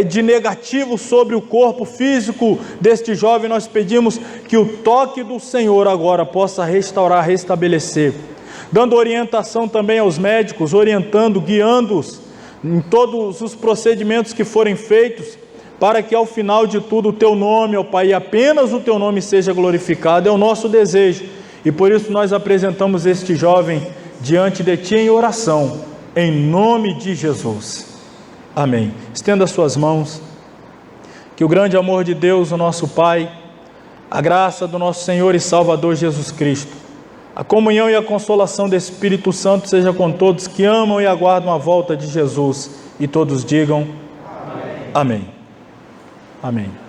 de negativo sobre o corpo físico deste jovem. Nós pedimos que o toque do Senhor agora possa restaurar, restabelecer, dando orientação também aos médicos, orientando, guiando-os em todos os procedimentos que forem feitos, para que ao final de tudo o Teu nome, ó Pai, e apenas o Teu nome seja glorificado. É o nosso desejo, e por isso nós apresentamos este jovem diante de Ti em oração, em nome de Jesus. Amém. Estenda as suas mãos. Que o grande amor de Deus, o nosso Pai, a graça do nosso Senhor e Salvador Jesus Cristo, a comunhão e a consolação do Espírito Santo seja com todos que amam e aguardam a volta de Jesus. E todos digam amém. Amém. Amém.